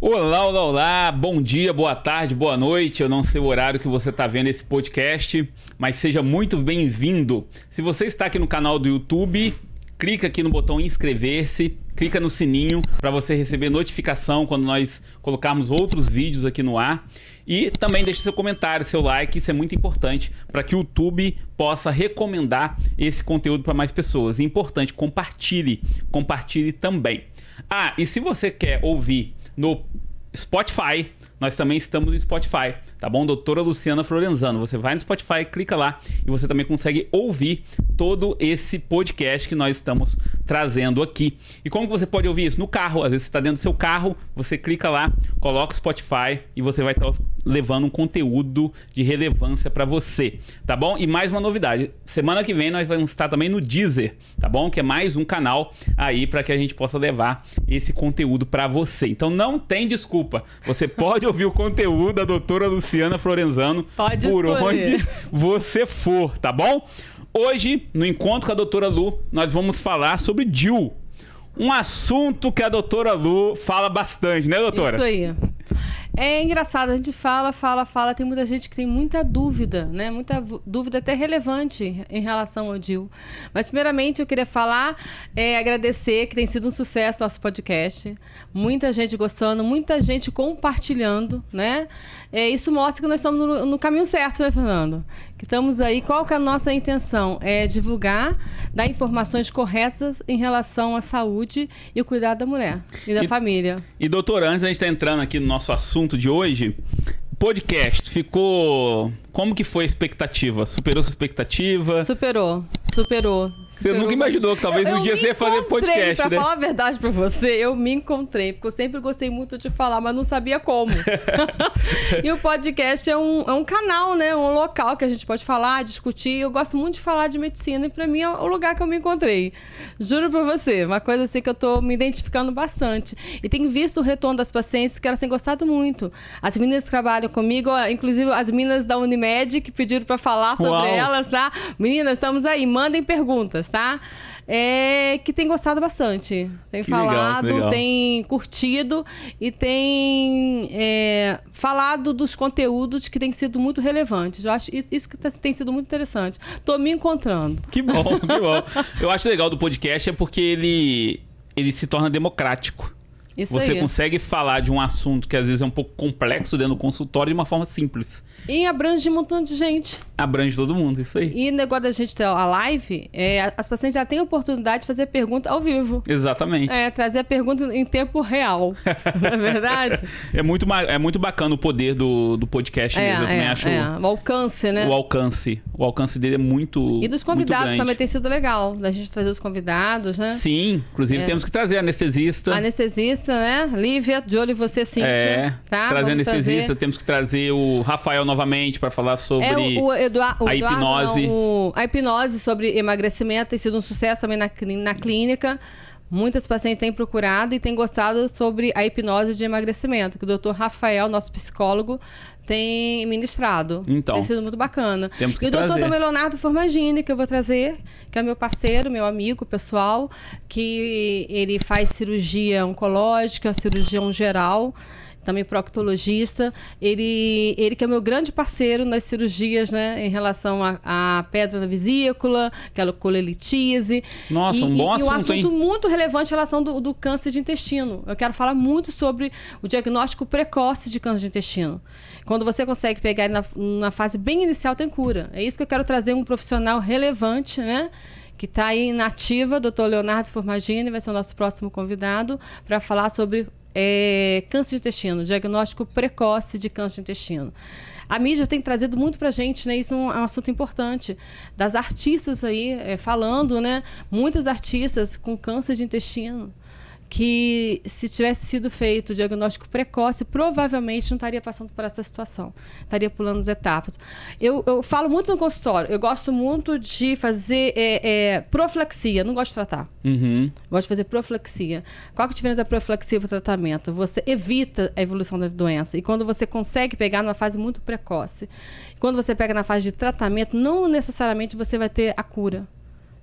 Olá, olá, olá, bom dia, boa tarde, boa noite. Eu não sei o horário que você está vendo esse podcast, mas seja muito bem-vindo. Se você está aqui no canal do YouTube, clica aqui no botão inscrever-se, clica no sininho para você receber notificação quando nós colocarmos outros vídeos aqui no ar. E também deixe seu comentário, seu like, isso é muito importante para que o YouTube possa recomendar esse conteúdo para mais pessoas. E importante, compartilhe também. Ah, e se você quer ouvir no Spotify, nós também estamos no Spotify, tá bom? Doutora Luciana Florenzano. Você vai no Spotify, clica lá e você também consegue ouvir todo esse podcast que nós estamos trazendo aqui. E como que você pode ouvir isso? No carro. Às vezes você está dentro do seu carro, você clica lá, coloca o Spotify e você vai estar levando um conteúdo de relevância para você, tá bom? E mais uma novidade. Semana que vem nós vamos estar também no Deezer, tá bom? Que é mais um canal aí para que a gente possa levar esse conteúdo para você. Então não tem desculpa. Você pode ouvir o conteúdo da doutora Luciana Florenzano por onde você for, tá bom? Hoje, no encontro com a doutora Lu, nós vamos falar sobre DIU. Um assunto que a doutora Lu fala bastante, né, doutora? Isso aí. É engraçado, a gente fala, tem muita gente que tem muita dúvida, né? Muita dúvida até relevante em relação ao DIU. Mas, primeiramente, eu queria falar, agradecer que tem sido um sucesso nosso podcast. Muita gente gostando, muita gente compartilhando, né? Isso mostra que nós estamos no caminho certo, né, Fernando? Que estamos aí, qual que é a nossa intenção? É divulgar, dar informações corretas em relação à saúde e o cuidado da mulher e da família. E, doutora, antes da gente estar entrando aqui no nosso assunto de hoje, podcast ficou... Como que foi a expectativa? Superou sua expectativa? Superou. Você nunca imaginou que talvez um dia você ia fazer podcast, pra né? falar a verdade pra você, eu me encontrei, porque eu sempre gostei muito de falar, mas não sabia como. E o podcast é um canal, né? Um local que a gente pode falar, discutir. Eu gosto muito de falar de medicina e pra mim é o lugar que eu me encontrei. Juro pra você, uma coisa assim que eu tô me identificando bastante. E tenho visto o retorno das pacientes que elas têm gostado muito. As meninas que trabalham comigo, inclusive as meninas da Unimed, que pediram pra falar sobre elas, tá? Meninas, estamos aí, mandem perguntas, tá? Que tem gostado bastante. Tem falado, legal. Tem curtido e tem falado dos conteúdos que têm sido muito relevantes. Eu acho isso que tem sido muito interessante. Tô me encontrando. Que bom, que bom. Eu acho legal do podcast porque ele se torna democrático. Você consegue falar de um assunto que às vezes é um pouco complexo dentro do consultório de uma forma simples. E abrange um montão de gente. Abrange todo mundo, isso aí. E o negócio da gente ter a live, as pacientes já têm a oportunidade de fazer pergunta ao vivo. Exatamente. Trazer a pergunta em tempo real. Não é verdade? É muito bacana o poder do podcast mesmo. Eu também acho. O alcance, né? O alcance dele é muito. E dos convidados também tem sido legal. Da gente trazer os convidados, né? Sim, inclusive temos que trazer anestesista. Né? Lívia, de olho em você, Cíntia. Tá? Trazer anestesista, temos que trazer o Rafael novamente para falar sobre a hipnose. A hipnose sobre emagrecimento tem sido um sucesso também na clínica. Muitas pacientes têm procurado e têm gostado sobre a hipnose de emagrecimento, que o doutor Rafael, nosso psicólogo, tem ministrado. Então, tem sido muito bacana. Temos que e o doutor também Leonardo Formagini, que eu vou trazer, que é meu parceiro, meu amigo pessoal, que ele faz cirurgia oncológica, cirurgião geral, também proctologista. Ele que é meu grande parceiro nas cirurgias, né, em relação à pedra na vesícula, aquela colelitise. Nossa, um bom assunto, um assunto muito relevante em relação do câncer de intestino. Eu quero falar muito sobre o diagnóstico precoce de câncer de intestino. Quando você consegue pegar ele na fase bem inicial, tem cura. É isso que eu quero trazer, um profissional relevante, né? Que está aí na ativa, doutor Leonardo Formagini, vai ser o nosso próximo convidado, para falar sobre câncer de intestino, diagnóstico precoce de câncer de intestino. A mídia tem trazido muito pra gente, né? Isso é um assunto importante. Das artistas aí, falando, né? Muitas artistas com câncer de intestino, que se tivesse sido feito o diagnóstico precoce, provavelmente não estaria passando por essa situação. Estaria pulando as etapas. Eu falo muito no consultório. Eu gosto muito de fazer profilaxia. Não gosto de tratar. Uhum. Gosto de fazer profilaxia. Qual que é a diferença da profilaxia para o tratamento? Você evita a evolução da doença. E quando você consegue pegar numa fase muito precoce. Quando você pega na fase de tratamento, não necessariamente você vai ter a cura.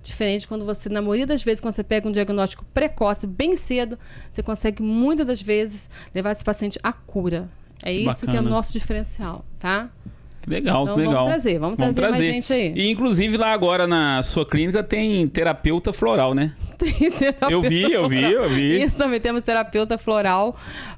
Diferente quando você, na maioria das vezes, quando você pega um diagnóstico precoce, bem cedo, você consegue, muitas das vezes, levar esse paciente à cura. É isso que é o nosso diferencial, tá? Legal, então, que legal. Vamos trazer mais gente aí. E, inclusive, lá agora na sua clínica tem terapeuta floral, né? Tem terapeuta Eu vi. Isso, também temos terapeuta floral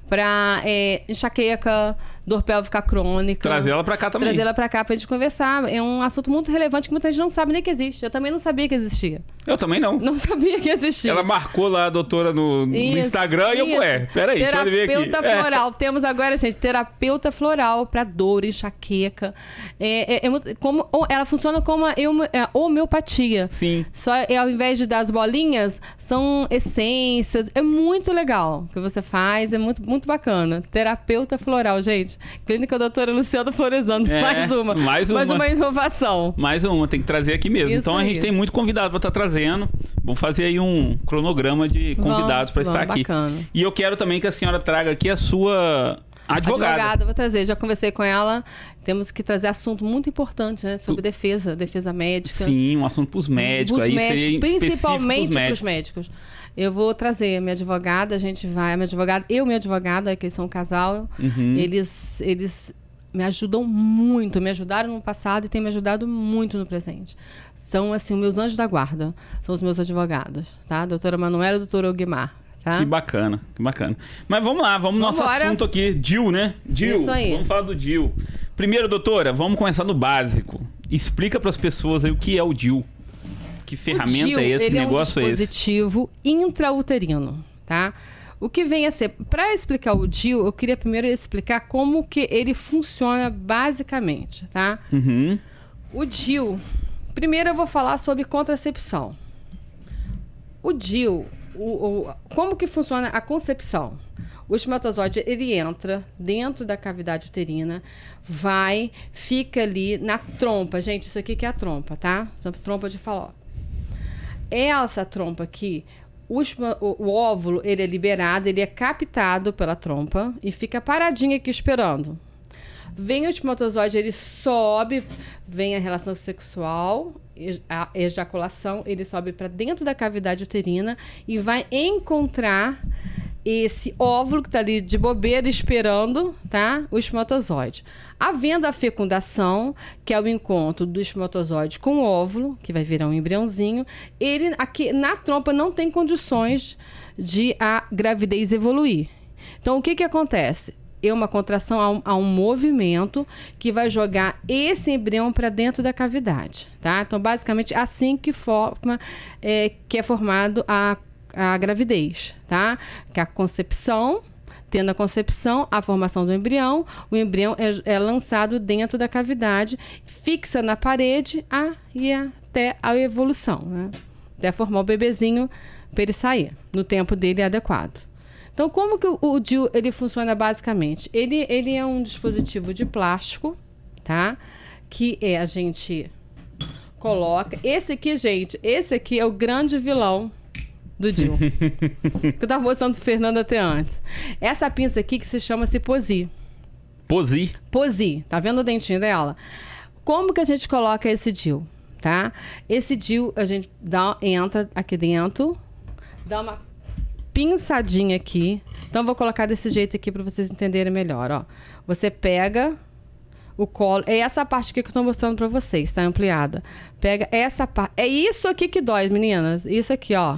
para enxaqueca, dor pélvica crônica. Trazer ela pra cá também. Trazer ela pra cá pra gente conversar. É um assunto muito relevante que muita gente não sabe nem que existe. Eu também não sabia que existia. Eu também não. Não sabia que existia. Ela marcou lá a doutora no Instagram e eu falei, peraí, deixa eu ver aqui. Terapeuta floral. Temos agora, gente, terapeuta floral pra dor, enxaqueca. Ela funciona como a homeopatia. Sim. Só ao invés de dar as bolinhas, são essências. É muito legal o que você faz. É muito, muito bacana. Terapeuta floral, gente. Clínica Doutora Luciana Floresano. Mais uma inovação. Mais uma, tem que trazer aqui mesmo. Isso então a gente aí. tem muito convidado pra estar trazendo. Vamos fazer aí um cronograma de convidados para estar aqui. Bacana. E eu quero também que a senhora traga aqui a sua advogada. Eu vou trazer. Já conversei com ela. Temos que trazer assunto muito importante, né? Sobre defesa médica. Sim, um assunto para os médicos. Principalmente para os médicos. Eu vou trazer a minha advogada, minha advogada, que são um casal, eles me ajudam muito, me ajudaram no passado e têm me ajudado muito no presente. São, assim, meus anjos da guarda, são os meus advogados, tá? A doutora Manuela e o doutor Guimar, tá? Que bacana, que bacana. Mas vamos lá, vamos no nosso assunto aqui, DIU, né? DIU, isso aí. Vamos falar do DIU. Primeiro, doutora, vamos começar no básico. Explica para as pessoas aí o que é o DIU. Que ferramenta é esse, que negócio é esse? É um dispositivo intrauterino, tá? O que vem a ser... Para explicar o DIU, eu queria primeiro explicar como que ele funciona basicamente, tá? O DIU... Primeiro eu vou falar sobre contracepção. O DIU, como que funciona a concepção? O espermatozoide, ele entra dentro da cavidade uterina, fica ali na trompa. Gente, isso aqui que é a trompa, tá? Trompa de Falópio. Essa trompa aqui, o óvulo, ele é liberado, ele é captado pela trompa e fica paradinho aqui esperando. Vem o espermatozoide, ele sobe, vem a relação sexual, a ejaculação, ele sobe para dentro da cavidade uterina e vai encontrar esse óvulo que está ali de bobeira esperando, tá? O espermatozoide. Havendo a fecundação, que é o encontro do espermatozoide com o óvulo, que vai virar um embriãozinho, ele aqui na trompa não tem condições de a gravidez evoluir. Então, o que acontece? É uma contração a um movimento que vai jogar esse embrião para dentro da cavidade, tá? Então, basicamente, assim que é formado a gravidez, tá? Que a concepção, tendo a concepção, a formação do embrião, o embrião é lançado dentro da cavidade, fixa na parede e até a evolução, né? Até formar o bebezinho para ele sair no tempo dele adequado. Então, como que o DIU ele funciona basicamente? Ele é um dispositivo de plástico, tá? Que a gente coloca... Esse aqui é o grande vilão do DIU. Que eu tava mostrando pro Fernando até antes. Essa pinça aqui que se chama-se POSI. POSI? POSI. Tá vendo o dentinho dela? Como que a gente coloca esse DIU, tá? Esse DIU a gente entra aqui dentro, dá uma pinçadinha aqui. Então, vou colocar desse jeito aqui para vocês entenderem melhor, ó. Você pega o colo... É essa parte aqui que eu tô mostrando para vocês, tá? Ampliada. Pega essa parte... É isso aqui que dói, meninas. Isso aqui, ó.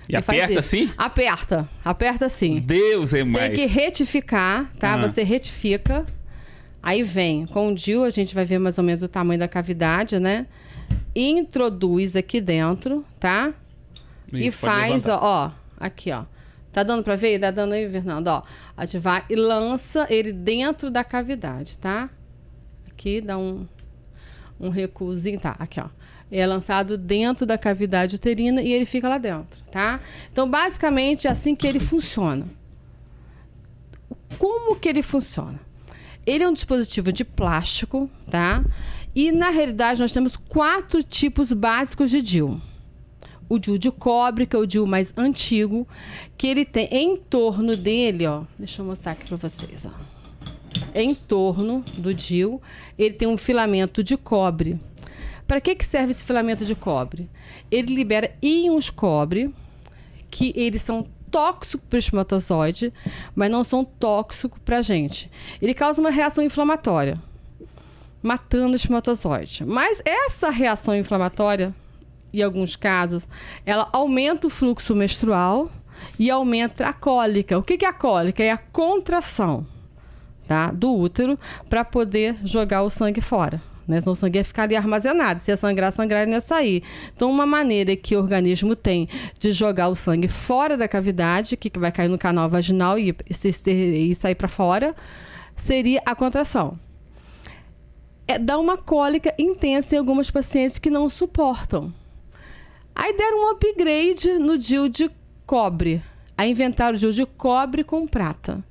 E aperta assim? Aperta assim. Deus é mais. Tem que retificar, tá? Você retifica. Aí vem. Com o DIU, a gente vai ver mais ou menos o tamanho da cavidade, né? Introduz aqui dentro, tá? Isso, e faz, ó, aqui, ó. Tá dando pra ver? Tá dando aí, Fernando, ó. Ativar e lança ele dentro da cavidade, tá? Aqui dá um recuozinho, tá? Aqui, ó. É lançado dentro da cavidade uterina e ele fica lá dentro, tá? Então, basicamente, é assim que ele funciona. Como que ele funciona? Ele é um dispositivo de plástico, tá? E, na realidade, nós temos 4 tipos básicos de DIU. O DIU de cobre, que é o DIU mais antigo, que ele tem em torno dele, ó. Deixa eu mostrar aqui para vocês, ó. Em torno do DIU, ele tem um filamento de cobre. Para que serve esse filamento de cobre? Ele libera íons cobre, que eles são tóxicos para o espermatozoide, mas não são tóxicos para a gente. Ele causa uma reação inflamatória, matando o espermatozoide. Mas essa reação inflamatória, em alguns casos, ela aumenta o fluxo menstrual e aumenta a cólica. O que é a cólica? É a contração, tá, do útero para poder jogar o sangue fora. Né? Senão o sangue ia ficar ali armazenado. Se ia sangrar, ele ia sair. Então, uma maneira que o organismo tem de jogar o sangue fora da cavidade, que vai cair no canal vaginal e sair para fora, seria a contração. Dá uma cólica intensa em algumas pacientes que não suportam. Aí deram um upgrade no DIU de cobre. Aí inventaram o DIU de cobre com prata.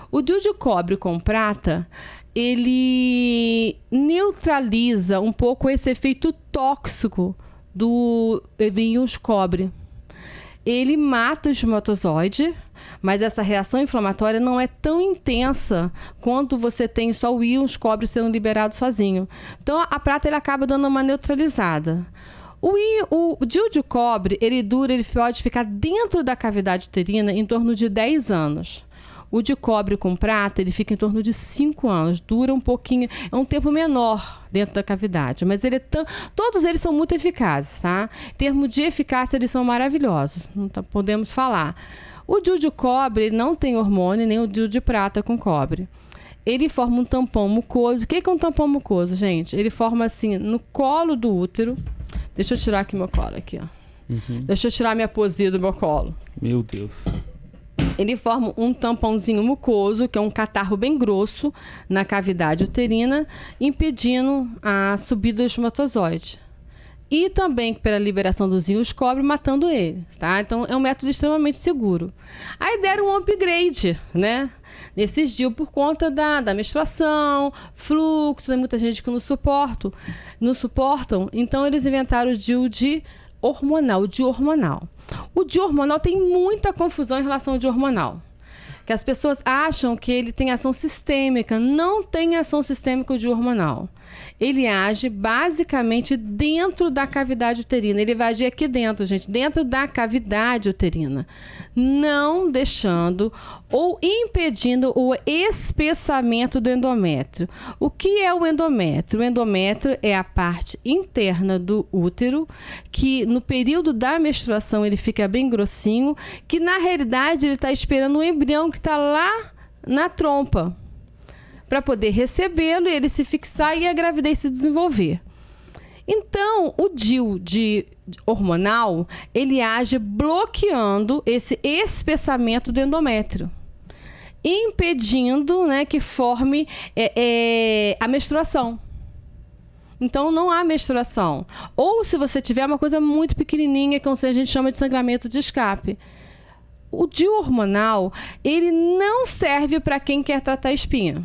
O DIU de cobre com prata, ele neutraliza um pouco esse efeito tóxico do íons cobre. Ele mata o espermatozoide, mas essa reação inflamatória não é tão intensa quanto você tem só o íons cobre sendo liberado sozinho. Então, a prata ele acaba dando uma neutralizada. O DIU de cobre, ele pode ficar dentro da cavidade uterina em torno de 10 anos. O de cobre com prata, ele fica em torno de 5 anos. Dura um pouquinho, é um tempo menor dentro da cavidade. Mas todos eles são muito eficazes, tá? Em termos de eficácia, eles são maravilhosos. Não podemos falar. O DIU de cobre ele não tem hormônio, nem o DIU de prata com cobre. Ele forma um tampão mucoso. O que é um tampão mucoso, gente? Ele forma assim, no colo do útero. Deixa eu tirar aqui meu colo, aqui, ó. Uhum. Deixa eu tirar minha posia do meu colo. Meu Deus. Ele forma um tampãozinho mucoso, que é um catarro bem grosso na cavidade uterina, impedindo a subida do espermatozoide. E também pela liberação dos íons cobre, matando ele, tá? Então, é um método extremamente seguro. Aí deram um upgrade, né? Nesses DIU por conta da menstruação, fluxo, tem muita gente que não suportam. Então, eles inventaram o DIU de hormonal, o DIU hormonal. O DIU hormonal tem muita confusão em relação ao DIU hormonal. Que as pessoas acham que ele tem ação sistêmica. Não tem ação sistêmica o DIU hormonal. Ele age basicamente dentro da cavidade uterina. Ele vai agir aqui dentro, gente, dentro da cavidade uterina. Não deixando ou impedindo o espessamento do endométrio. O que é o endométrio? O endométrio é a parte interna do útero, que no período da menstruação ele fica bem grossinho, que na realidade ele está esperando um embrião que está lá na trompa, para poder recebê-lo e ele se fixar e a gravidez se desenvolver. Então, o DIU hormonal, ele age bloqueando esse espessamento do endométrio, impedindo, né, que forme a menstruação. Então, não há menstruação. Ou se você tiver uma coisa muito pequenininha, que a gente chama de sangramento de escape. O DIU hormonal, ele não serve para quem quer tratar espinha.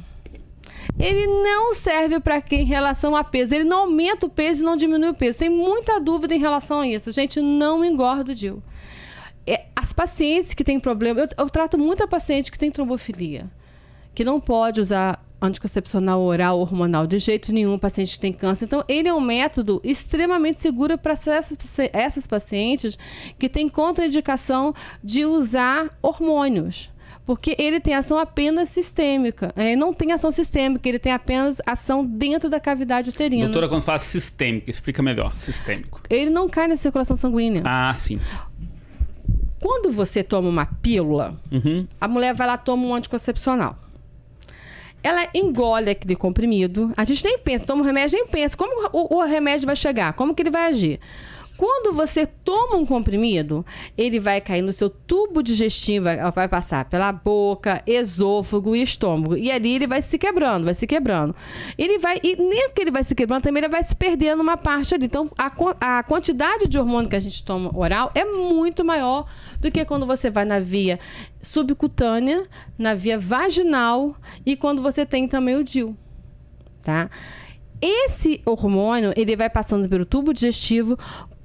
Ele não serve para quem em relação a peso. Ele não aumenta o peso e não diminui o peso. Tem muita dúvida em relação a isso. Gente, não engorda o DIU. As pacientes que têm problema... Eu trato muita paciente que tem trombofilia, que não pode usar anticoncepcional oral hormonal de jeito nenhum, paciente que tem câncer. Então, ele é um método extremamente seguro para essas pacientes que têm contraindicação de usar hormônios. Porque ele tem ação apenas sistêmica. Ele não tem ação sistêmica, ele tem apenas ação dentro da cavidade uterina. Doutora, quando fala sistêmico, explica melhor, sistêmico. Ele não cai na circulação sanguínea. Ah, sim. Quando você toma uma pílula, a mulher vai lá e toma um anticoncepcional. Ela engole aquele comprimido. A gente nem pensa, toma um remédio, nem pensa. Como o remédio vai chegar? Como que ele vai agir? Quando você toma um comprimido, ele vai cair no seu tubo digestivo, vai passar pela boca, esôfago e estômago. E ali ele vai se quebrando, vai se quebrando. E nem que ele vai se quebrando, também ele vai se perdendo uma parte ali. Então, a quantidade de hormônio que a gente toma oral é muito maior do que quando você vai na via subcutânea, na via vaginal e quando você tem também o DIU, tá? Esse hormônio, ele vai passando pelo tubo digestivo.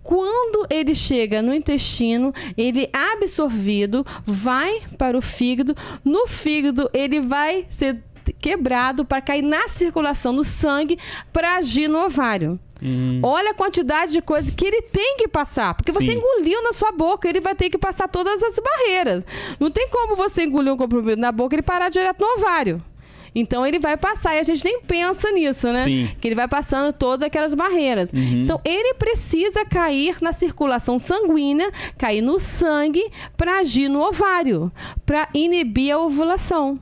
Quando ele chega no intestino, ele é absorvido, vai para o fígado. No fígado, ele vai ser quebrado para cair na circulação do sangue para agir no ovário. Olha a quantidade de coisa que ele tem que passar. Porque você engoliu na sua boca, ele vai ter que passar todas as barreiras. Não tem como você engolir um comprimido na boca e ele parar direto no ovário. Então ele vai passar, e a gente nem pensa nisso, né? Sim. Que ele vai passando todas aquelas barreiras. Então ele precisa cair na circulação sanguínea, cair no sangue para agir no ovário, para inibir a ovulação.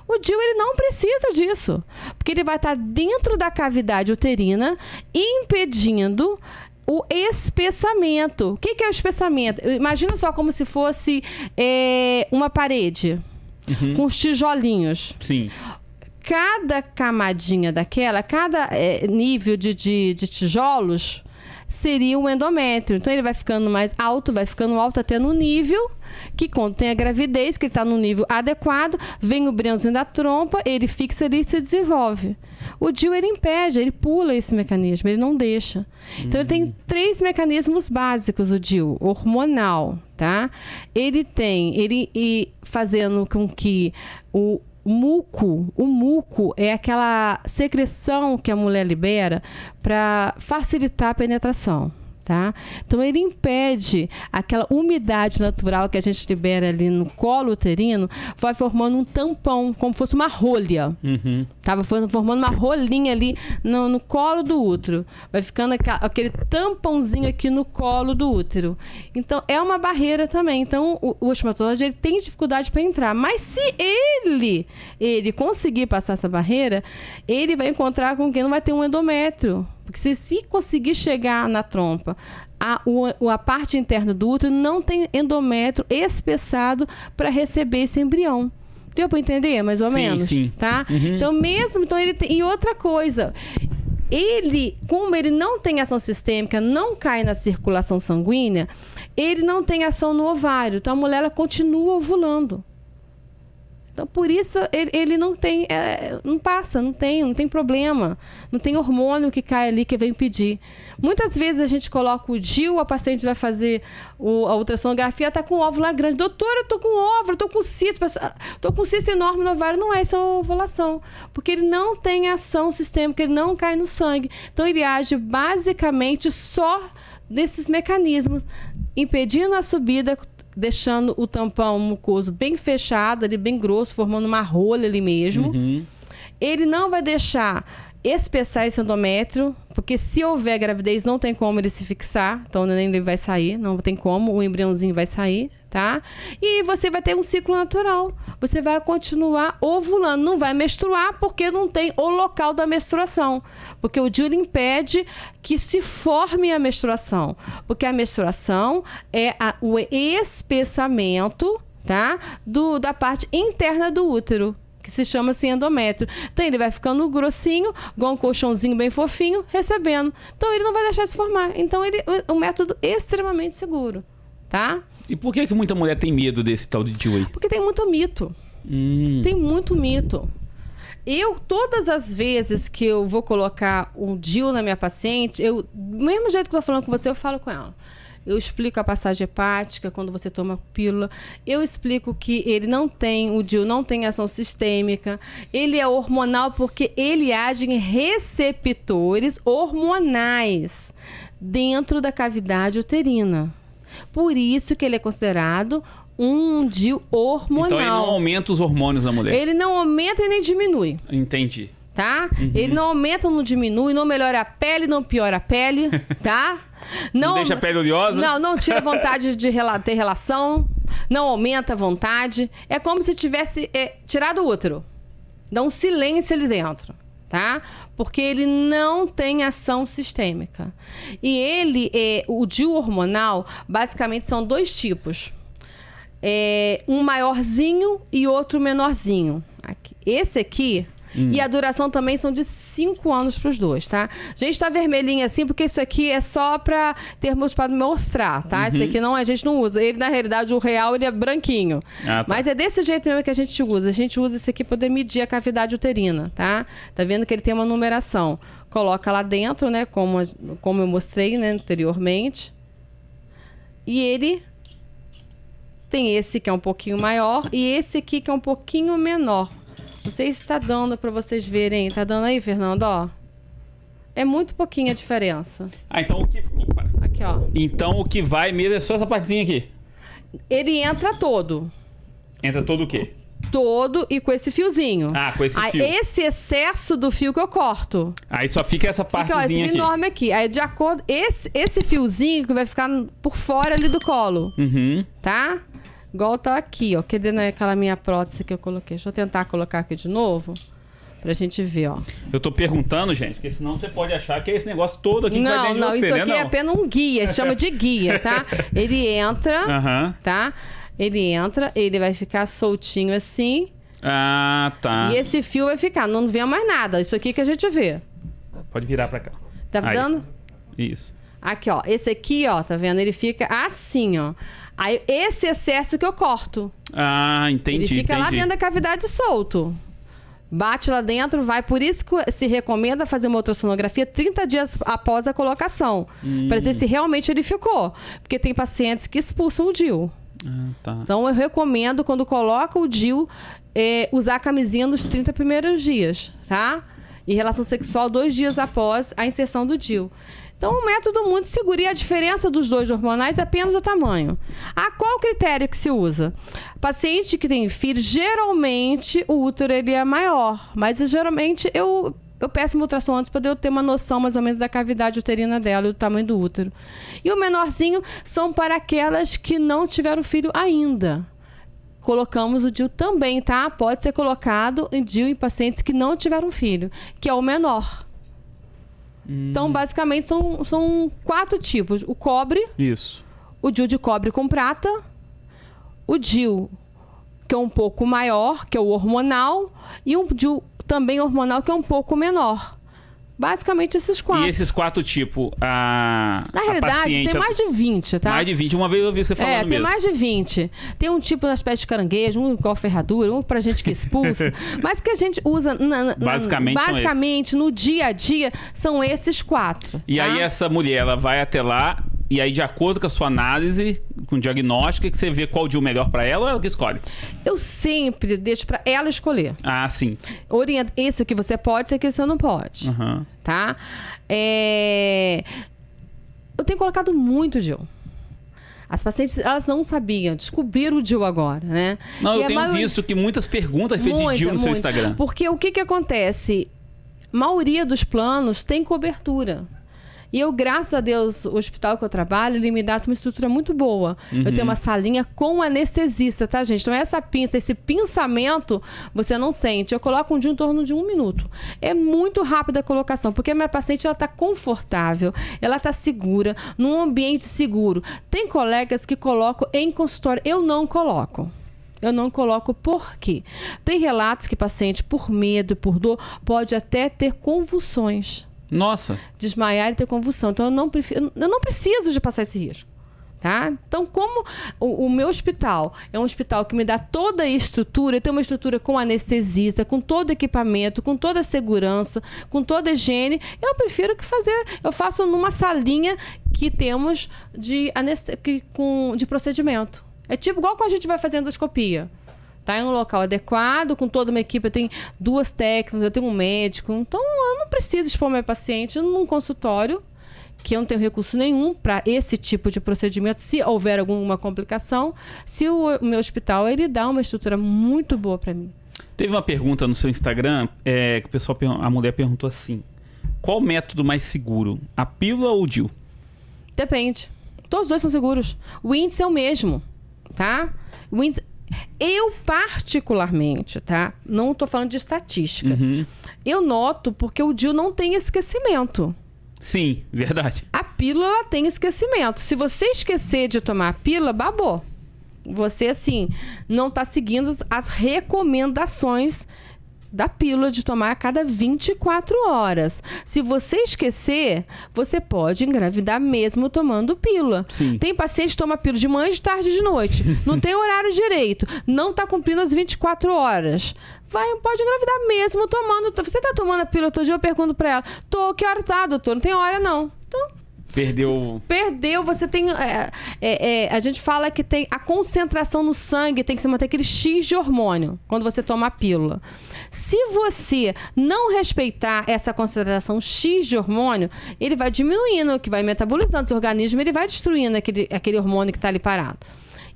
O DIU, ele não precisa disso, porque ele vai estar dentro da cavidade uterina, impedindo o espessamento. O que é o espessamento? Imagina só como se fosse uma parede com os tijolinhos. Sim. Cada camadinha daquela, cada nível de tijolos seria um endométrio. Então ele vai ficando mais alto, vai ficando alto até no nível que, quando tem a gravidez, que ele está no nível adequado, vem o embriãozinho da trompa, ele fixa ali e se desenvolve. O DIU, ele impede, ele pula esse mecanismo, ele não deixa. Então ele tem 3 mecanismos básicos, o DIU: hormonal, tá? Ele fazendo com que o muco é aquela secreção que a mulher libera para facilitar a penetração, tá? Então ele impede aquela umidade natural que a gente libera ali no colo uterino, vai formando um tampão, como se fosse uma rolha. Tava formando uma rolinha ali no colo do útero. Vai ficando aquele tampãozinho aqui no colo do útero. Então é uma barreira também. Então o espermatozoide, ele tem dificuldade para entrar. Mas se ele conseguir passar essa barreira, ele vai encontrar com quem não vai ter um endométrio. Porque se conseguir chegar na trompa, a parte interna do útero não tem endométrio espessado para receber esse embrião. Deu para entender, mais ou menos? Sim. Tá? Então, ele tem... E outra coisa, como ele não tem ação sistêmica, não cai na circulação sanguínea, ele não tem ação no ovário. Então, a mulher, ela continua ovulando. Então, por isso, ele não tem, não passa, não tem problema. Não tem hormônio que cai ali que vem impedir. Muitas vezes a gente coloca o DIU, a paciente vai fazer a ultrassonografia, está com o óvulo lá grande. Doutora, eu estou com óvulo, estou com cisto. Estou com cisto enorme no ovário. Não é essa ovulação. Porque ele não tem ação sistêmica, ele não cai no sangue. Então, ele age basicamente só nesses mecanismos, impedindo a subida, deixando o tampão mucoso bem fechado, ali bem grosso, formando uma rolha ali mesmo. Ele não vai deixar espessar esse endométrio, porque se houver gravidez, não tem como ele se fixar. Então, o neném ele vai sair, não tem como, o embriãozinho vai sair, tá? E você vai ter um ciclo natural. Você vai continuar ovulando. Não vai menstruar, porque não tem o local da menstruação. Porque o DIU impede que se forme a menstruação. Porque a menstruação é o espessamento, tá? Da parte interna do útero, que se chama assim endométrio. Então ele vai ficando grossinho, igual um colchãozinho bem fofinho, recebendo. Então ele não vai deixar se formar. Então é um método extremamente seguro, tá? E por que muita mulher tem medo desse tal de DIU aí? Porque tem muito mito. Tem muito mito. Todas as vezes que eu vou colocar um DIU na minha paciente, do mesmo jeito que eu tô falando com você, eu falo com ela. Eu explico a passagem hepática, quando você toma pílula. Eu explico que o DIU não tem ação sistêmica. Ele é hormonal porque ele age em receptores hormonais dentro da cavidade uterina. Por isso que ele é considerado um DIU hormonal. Então ele não aumenta os hormônios da mulher. Ele não aumenta e nem diminui. Entendi. Tá? Ele não aumenta, não diminui, não melhora a pele, não piora a pele, tá? Não deixa a pele oleosa? Não tira a vontade de ter relação, não aumenta a vontade. É como se tivesse tirado o útero. Dá um silêncio ali dentro, tá? Porque ele não tem ação sistêmica. E o DIU hormonal, basicamente são 2 tipos. Um maiorzinho e outro menorzinho. Esse aqui... E a duração também são de 5 anos para os 2, tá? Gente, tá vermelhinho assim, porque isso aqui é só para termos para mostrar, tá? Esse aqui a gente não usa. Ele, na realidade, o real, ele é branquinho. Tá. Mas é desse jeito mesmo que a gente usa. A gente usa esse aqui para poder medir a cavidade uterina, tá? Tá vendo que ele tem uma numeração. Coloca lá dentro, né? Como eu mostrei, né, anteriormente. E ele tem esse que é um pouquinho maior e esse aqui que é um pouquinho menor. Não sei se está dando para vocês verem. Tá dando aí, Fernando? Ó. É muito pouquinha a diferença. Ah, então o que... Opa. Aqui, ó. Então o que vai mesmo é só essa partezinha aqui. Ele entra todo. Entra todo o quê? Todo e com esse fiozinho. Ah, com esse Aí, fio. esse excesso do fio que eu corto. Aí só fica essa Fica, ó, esse partezinha fio aqui. enorme aqui. Aí, de acordo... Esse fiozinho que vai ficar por fora ali do colo. Uhum. Tá? Igual tá aqui, ó. Cadê naquela minha prótese que eu coloquei? Deixa eu tentar colocar aqui de novo. Pra gente ver, ó. Eu tô perguntando, gente, porque senão você pode achar que é esse negócio todo aqui que vai dentro de você, isso né? aqui é apenas um guia. Chama de guia, tá? Ele entra, Aham. tá? Ele entra, ele vai ficar soltinho assim. Ah, tá. E esse fio vai ficar, não vê mais nada. Isso aqui que a gente vê. Pode virar pra cá. Tá Aí. vendo? Isso. Aqui, ó. Esse aqui, ó, tá vendo? Ele fica assim, ó. Aí, esse excesso que eu corto. Ah, entendi, Ele fica lá entendi. dentro da cavidade solto. Bate lá dentro, vai. Por isso que se recomenda fazer uma ultrassonografia 30 dias após a colocação. Pra ver se realmente ele ficou. Porque tem pacientes que expulsam o DIU. Ah, tá. Então, eu recomendo, quando coloca o DIU, usar a camisinha nos 30 primeiros dias, tá? E relação sexual 2 dias após a inserção do DIU. Então, é um método muito seguro. E a diferença dos dois hormonais é apenas o tamanho. Qual o critério que se usa? Paciente que tem filho, geralmente o útero ele é maior. Mas, geralmente, eu peço uma ultrassom antes para eu ter uma noção mais ou menos da cavidade uterina dela e do tamanho do útero. E o menorzinho são para aquelas que não tiveram filho ainda. Colocamos o DIU também, tá? Pode ser colocado em DIU em pacientes que não tiveram filho, que é o menor. Então, basicamente, são 4 tipos. O cobre, Isso. o DIU de cobre com prata, o DIU que é um pouco maior, que é o hormonal, e um DIU também hormonal, que é um pouco menor. Basicamente, esses 4. E esses 4 tipos, Na realidade, tem mais de 20, tá? Mais de 20. Uma vez eu ouvi você falando mesmo. Tem mais de 20. Tem um tipo nas pés de caranguejo, um igual ferradura, um pra gente que expulsa. Mas que a gente usa basicamente no dia a dia são esses 4. E tá? aí essa mulher, ela vai até lá, e aí de acordo com a sua análise, com o diagnóstico, que você vê qual DIU melhor pra ela ou ela que escolhe? Eu sempre deixo pra ela escolher. Ah, sim. Orienta, isso que você pode, isso aqui você não pode. Uhum. Tá? Eu tenho colocado muito DIU. As pacientes, elas não sabiam, descobriram o DIU agora, né? Não, E eu tenho visto que muitas perguntas de DIU no seu Instagram. Porque o que acontece? A maioria dos planos tem cobertura. E eu, graças a Deus, o hospital que eu trabalho, ele me dá uma estrutura muito boa. Eu tenho uma salinha com anestesista, tá, gente? Então, essa pinça, esse pinçamento, você não sente. Eu coloco um DIU em torno de 1 minuto. É muito rápida a colocação, porque a minha paciente, ela tá confortável, ela tá segura, num ambiente seguro. Tem colegas que colocam em consultório. Eu não coloco. Eu não coloco por quê? Tem relatos que paciente, por medo, por dor, pode até ter convulsões. Nossa. Desmaiar e ter convulsão. Então, eu não preciso de passar esse risco. Tá? Então, como o meu hospital é um hospital que me dá toda a estrutura, eu tenho uma estrutura com anestesista, com todo o equipamento, com toda a segurança, com toda a higiene, eu prefiro eu faço numa salinha que temos de procedimento. É tipo igual quando a gente vai fazer endoscopia. Tá em um local adequado, com toda uma equipe, eu tenho 2 técnicos, eu tenho um médico. Então, eu não preciso expor meu paciente num consultório, que eu não tenho recurso nenhum para esse tipo de procedimento, se houver alguma complicação. Se o meu hospital, ele dá uma estrutura muito boa para mim. Teve uma pergunta no seu Instagram, que o pessoal, a mulher perguntou assim: qual o método mais seguro, a pílula ou o DIU? Depende. Todos os dois são seguros. O índice é o mesmo, tá? O índice... Eu, particularmente, tá? Não tô falando de estatística. Eu noto porque o DIU não tem esquecimento. Sim, verdade. A pílula, ela tem esquecimento. Se você esquecer de tomar a pílula, babou. Você, assim, não tá seguindo as recomendações da pílula de tomar a cada 24 horas. Se você esquecer, você pode engravidar mesmo tomando pílula. Sim. Tem paciente que toma pílula de manhã, de tarde e de noite. Não tem horário direito. Não está cumprindo as 24 horas. Pode engravidar mesmo tomando. Você está tomando a pílula todo dia? Eu pergunto para ela. Que hora tá, doutor? Não tem hora, não. Então, Perdeu, você tem... a gente fala que tem a concentração no sangue, tem que se manter aquele X de hormônio, quando você toma a pílula. Se você não respeitar essa concentração X de hormônio, ele vai diminuindo, que vai metabolizando o seu organismo, ele vai destruindo aquele hormônio que está ali parado.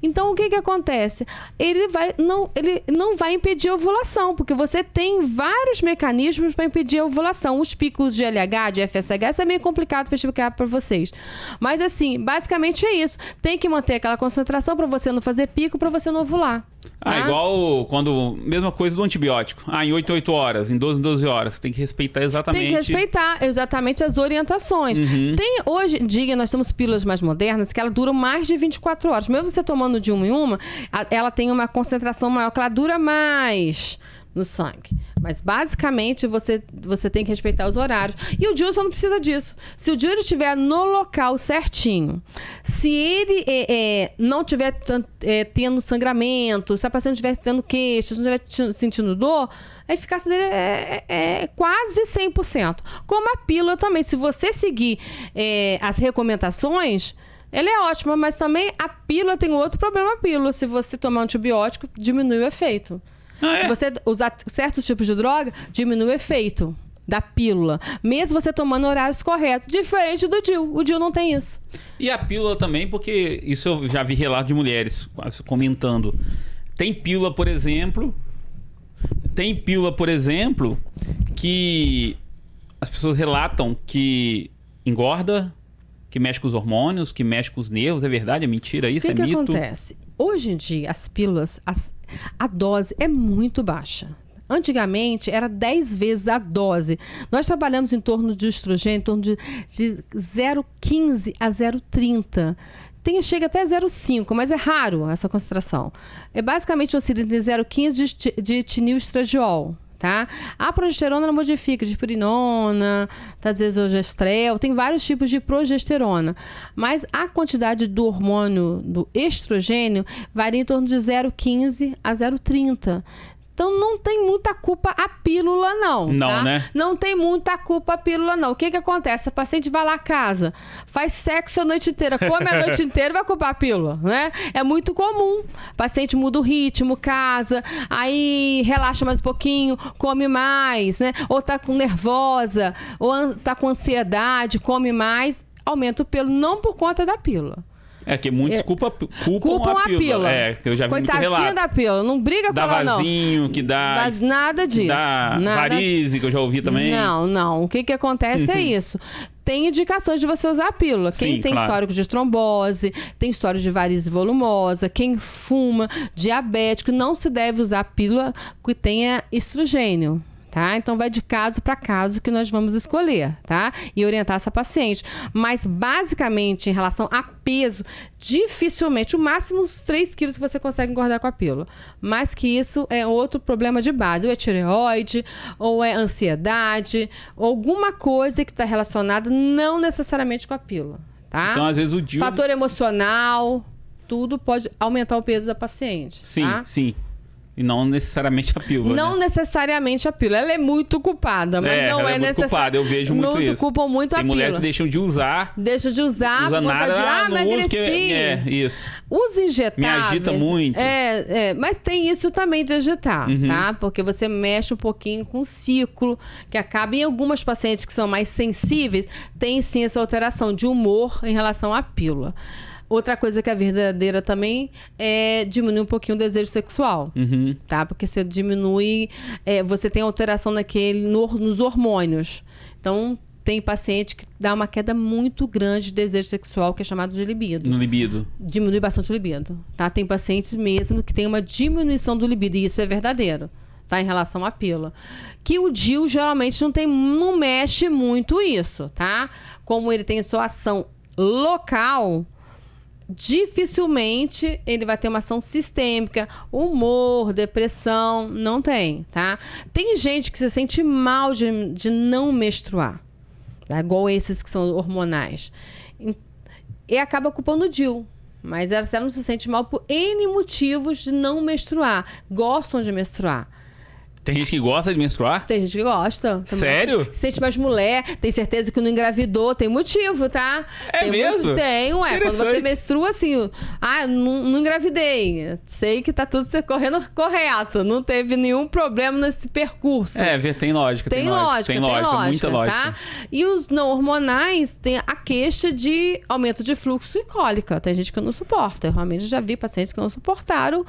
Então, o que acontece? Ele não vai impedir a ovulação, porque você tem vários mecanismos para impedir a ovulação. Os picos de LH, de FSH, isso é meio complicado para explicar para vocês. Mas, assim, basicamente é isso. Tem que manter aquela concentração para você não fazer pico, para você não ovular. Tá? Igual quando... Mesma coisa do antibiótico. Em 8 horas, em 12 horas. Tem que respeitar exatamente... Tem que respeitar exatamente as orientações. Hoje em dia, nós temos pílulas mais modernas que ela duram mais de 24 horas. Mesmo você tomando de uma em uma, ela tem uma concentração maior, que ela dura mais no sangue. Mas, basicamente, você tem que respeitar os horários. E o DIU só não precisa disso. Se o DIU estiver no local certinho, se ele não estiver tendo sangramento, se a paciente estiver tendo queixa, se não estiver sentindo dor, a eficácia dele é quase 100%. Como a pílula também. Se você seguir as recomendações... Ela é ótima, mas também a pílula tem outro problema. A pílula, se você tomar antibiótico, diminui o efeito. Se você usar certos tipos de droga, diminui o efeito da pílula. Mesmo você tomando horários corretos. Diferente do DIU. O DIU não tem isso. E a pílula também, porque isso eu já vi relato de mulheres comentando. Tem pílula, por exemplo, que as pessoas relatam que engorda, que mexe com os hormônios, que mexe com os nervos. É verdade? É mentira isso? É mito? O que acontece? Hoje em dia, as pílulas, a dose é muito baixa. Antigamente, era 10 vezes a dose. Nós trabalhamos em torno de estrogênio, em torno de 0,15 a 0,30. Chega até 0,5, mas é raro essa concentração. Basicamente oscila entre 0,15 de etilneestradiol. Tá? A progesterona ela modifica de purinona, tazesogestrel, tem vários tipos de progesterona. Mas a quantidade do hormônio do estrogênio varia em torno de 0,15 a 0,30. Então, não tem muita culpa a pílula, não. Não, tá? né? Não tem muita culpa a pílula, não. O que acontece? A paciente vai lá a casa, faz sexo a noite inteira, come a noite inteira e vai culpar a pílula, né? É muito comum. O paciente muda o ritmo, casa, aí relaxa mais um pouquinho, come mais, né? Ou tá nervosa, ou tá com ansiedade, come mais, aumenta o pelo, não por conta da pílula. Que muitos culpam a pílula. Eu já vi muito relato. Coitadinha da pílula, não briga com ela, não. Dá vasinho, que dá... Nada disso. Dá varize, que eu já ouvi também. Não. O que acontece é isso. Tem indicações de você usar a pílula. Quem tem histórico de trombose, tem histórico de varize volumosa, quem fuma, diabético, não se deve usar a pílula que tenha estrogênio. Tá? Então, vai de caso para caso que nós vamos escolher, tá? E orientar essa paciente. Mas, basicamente, em relação a peso, dificilmente, o máximo uns 3 quilos que você consegue engordar com a pílula. Mais que isso, é outro problema de base. Ou é tireoide, ou é ansiedade, ou alguma coisa que está relacionada não necessariamente com a pílula, tá? Então, às vezes, o DIU... Fator emocional, tudo pode aumentar o peso da paciente. Sim, tá? sim. E não necessariamente a pílula. Não necessariamente a pílula. Ela é muito culpada, mas não é necessário. Culpada, eu vejo muito isso. Culpam muito a pílula. Tem mulheres que deixam de usar. Deixa de usar por conta de... emagreci. Isso. Os injetáveis... Me agita muito. Mas tem isso também de agitar, tá? Porque você mexe um pouquinho com o ciclo, que acaba em algumas pacientes que são mais sensíveis, tem sim essa alteração de humor em relação à pílula. Outra coisa que é verdadeira também é diminuir um pouquinho o desejo sexual, tá? Porque você diminui, você tem alteração nos hormônios. Então, tem paciente que dá uma queda muito grande de desejo sexual, que é chamado de libido. No libido. Diminui bastante o libido, tá? Tem pacientes mesmo que tem uma diminuição do libido, e isso é verdadeiro, tá? Em relação à pílula. Que o DIU geralmente não mexe muito isso, tá? Como ele tem sua ação local... dificilmente ele vai ter uma ação sistêmica, humor, depressão, não tem, tá? Tem gente que se sente mal de não menstruar, tá? Igual esses que são hormonais, e acaba culpando o DIU, mas ela não se sente mal por N motivos de não menstruar, gostam de menstruar. Tem gente que gosta de menstruar? Tem gente que gosta. Sério? Se sente mais mulher, tem certeza que não engravidou, tem motivo, tá? É tem mesmo? Tem, ué. Quando você menstrua assim, não engravidei. Sei que tá tudo correndo correto. Não teve nenhum problema nesse percurso. Tem lógica. Tem lógica, muita lógica. Tá? E os não hormonais têm a queixa de aumento de fluxo e cólica. Tem gente que não suporta. Eu realmente já vi pacientes que não suportaram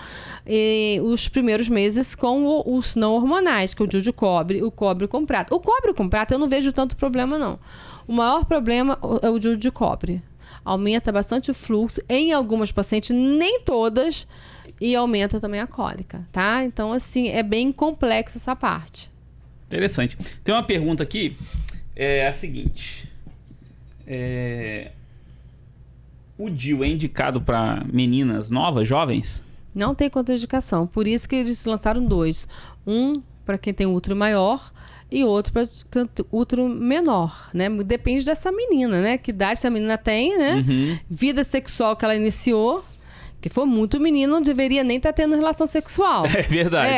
os primeiros meses com os não hormonais, que é o DIU de cobre, o cobre com prata. O cobre com prata eu não vejo tanto problema, não. O maior problema é o DIU de cobre. Aumenta bastante o fluxo em algumas pacientes, nem todas, e aumenta também a cólica, tá? Então, assim, é bem complexa essa parte. Interessante. Tem uma pergunta aqui, é a seguinte. O DIU é indicado para meninas novas, jovens? Não tem contraindicação. Por isso que eles lançaram 2. Um para quem tem útero maior e outro para útero menor, né? Depende dessa menina, né? Que idade essa menina tem, né? Uhum. Vida sexual que ela iniciou. Que for muito menino, não deveria nem estar tendo relação sexual. É verdade.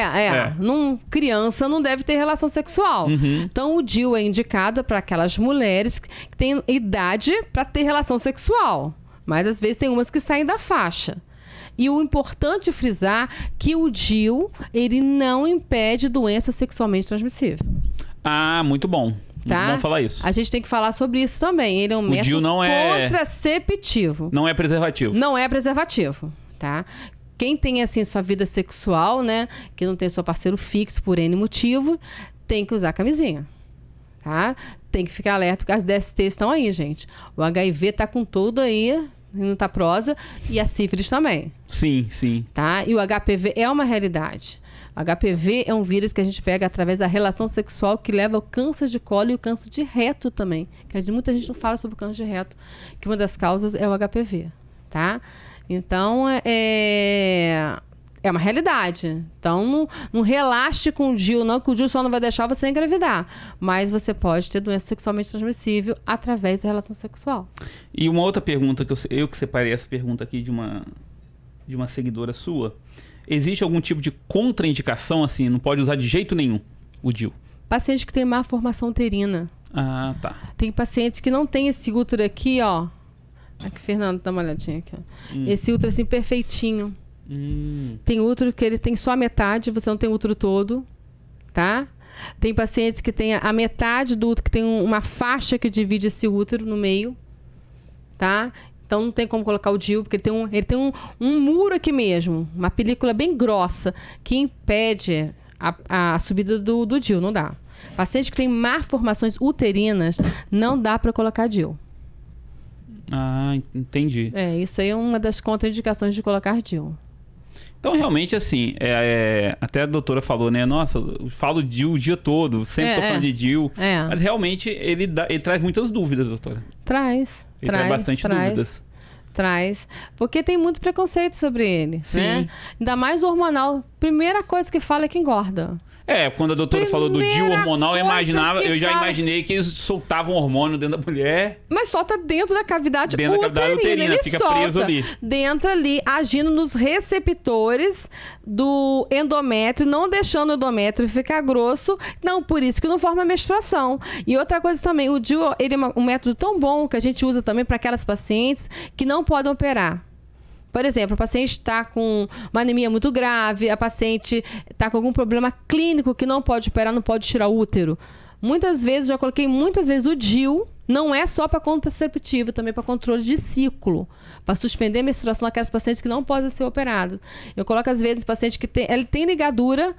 Criança não deve ter relação sexual. Uhum. Então, o DIU é indicado para aquelas mulheres que têm idade para ter relação sexual. Mas, às vezes, tem umas que saem da faixa. E o importante frisar que o DIU, ele não impede doença sexualmente transmissível. Ah, muito bom. Tá? Muito bom falar isso. A gente tem que falar sobre isso também. Ele é um método DIU não contraceptivo. Não é preservativo. Não é preservativo, tá? Quem tem, assim, sua vida sexual, né? Que não tem seu parceiro fixo por N motivo, tem que usar camisinha, tá? Tem que ficar alerta, porque as DSTs estão aí, gente. O HIV tá com tudo aí, não tá prosa, e a sífilis também. Sim, sim. Tá? E o HPV é uma realidade. O HPV é um vírus que a gente pega através da relação sexual que leva ao câncer de colo e o câncer de reto também. Que muita gente não fala sobre o câncer de reto, que uma das causas é o HPV, tá? Então, é uma realidade. Então, não relaxe com o DIU, não, que o DIU só não vai deixar você engravidar. Mas você pode ter doença sexualmente transmissível através da relação sexual. E uma outra pergunta, que eu que separei essa pergunta aqui de uma seguidora sua. Existe algum tipo de contraindicação, assim, não pode usar de jeito nenhum o DIU? Paciente que tem má formação uterina. Ah, tá. Tem pacientes que não tem esse útero aqui, ó. Aqui, Fernando, dá uma olhadinha aqui, ó. Esse útero assim, perfeitinho. Tem útero que ele tem só a metade, você não tem útero todo, tá? Tem pacientes que tem a metade do útero, que tem uma faixa que divide esse útero no meio, tá? Então não tem como colocar o DIU, porque ele tem um muro aqui mesmo, uma película bem grossa, que impede a subida do DIU, não dá. Paciente que tem malformações uterinas, não dá para colocar DIU. Ah, entendi. Isso aí é uma das contraindicações de colocar DIU. Então, realmente, assim, até a doutora falou, né? Nossa, eu falo DIU o dia todo, sempre tô falando de DIU. Mas, realmente, ele traz muitas dúvidas, doutora. Traz bastante dúvidas. Traz. Porque tem muito preconceito sobre ele. Sim. Né? Ainda mais o hormonal. Primeira coisa que fala é que engorda. Quando a doutora falou do DIU hormonal, eu já imaginei que eles soltavam hormônio dentro da mulher. Mas solta dentro da cavidade uterina. Dentro da cavidade uterina, ele fica preso ali. Dentro ali, agindo nos receptores do endométrio, não deixando o endométrio ficar grosso. Não, por isso que não forma menstruação. E outra coisa também, o DIU, ele é um método tão bom que a gente usa também para aquelas pacientes que não podem operar. Por exemplo, a paciente está com uma anemia muito grave, a paciente está com algum problema clínico que não pode operar, não pode tirar o útero. Muitas vezes, já coloquei muitas vezes o DIU, não é só para contraceptivo, também para controle de ciclo, para suspender a menstruação naquelas pacientes que não podem ser operadas. Eu coloco às vezes paciente que ele tem ligadura,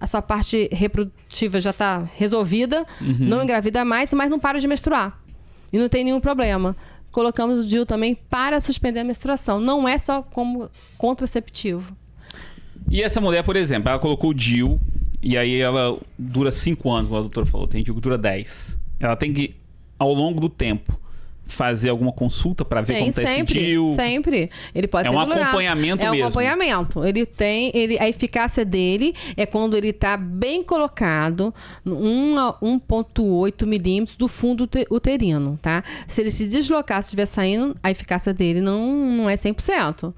a sua parte reprodutiva já está resolvida, não engravida mais, mas não para de menstruar. E não tem nenhum problema. Colocamos o DIU também para suspender a menstruação. Não é só como contraceptivo. E essa mulher, por exemplo, ela colocou o DIU e aí ela dura 5 anos, como a doutora falou. Tem DIU que dura 10. Ela tem que, ao longo do tempo, fazer alguma consulta para ver como está esse DIU? Sempre. Ele pode ser um acompanhamento mesmo. É um acompanhamento. A eficácia dele é quando ele está bem colocado 1 a 1,8 milímetros do fundo uterino, tá? Se ele se deslocar, se estiver saindo, a eficácia dele não é 100%.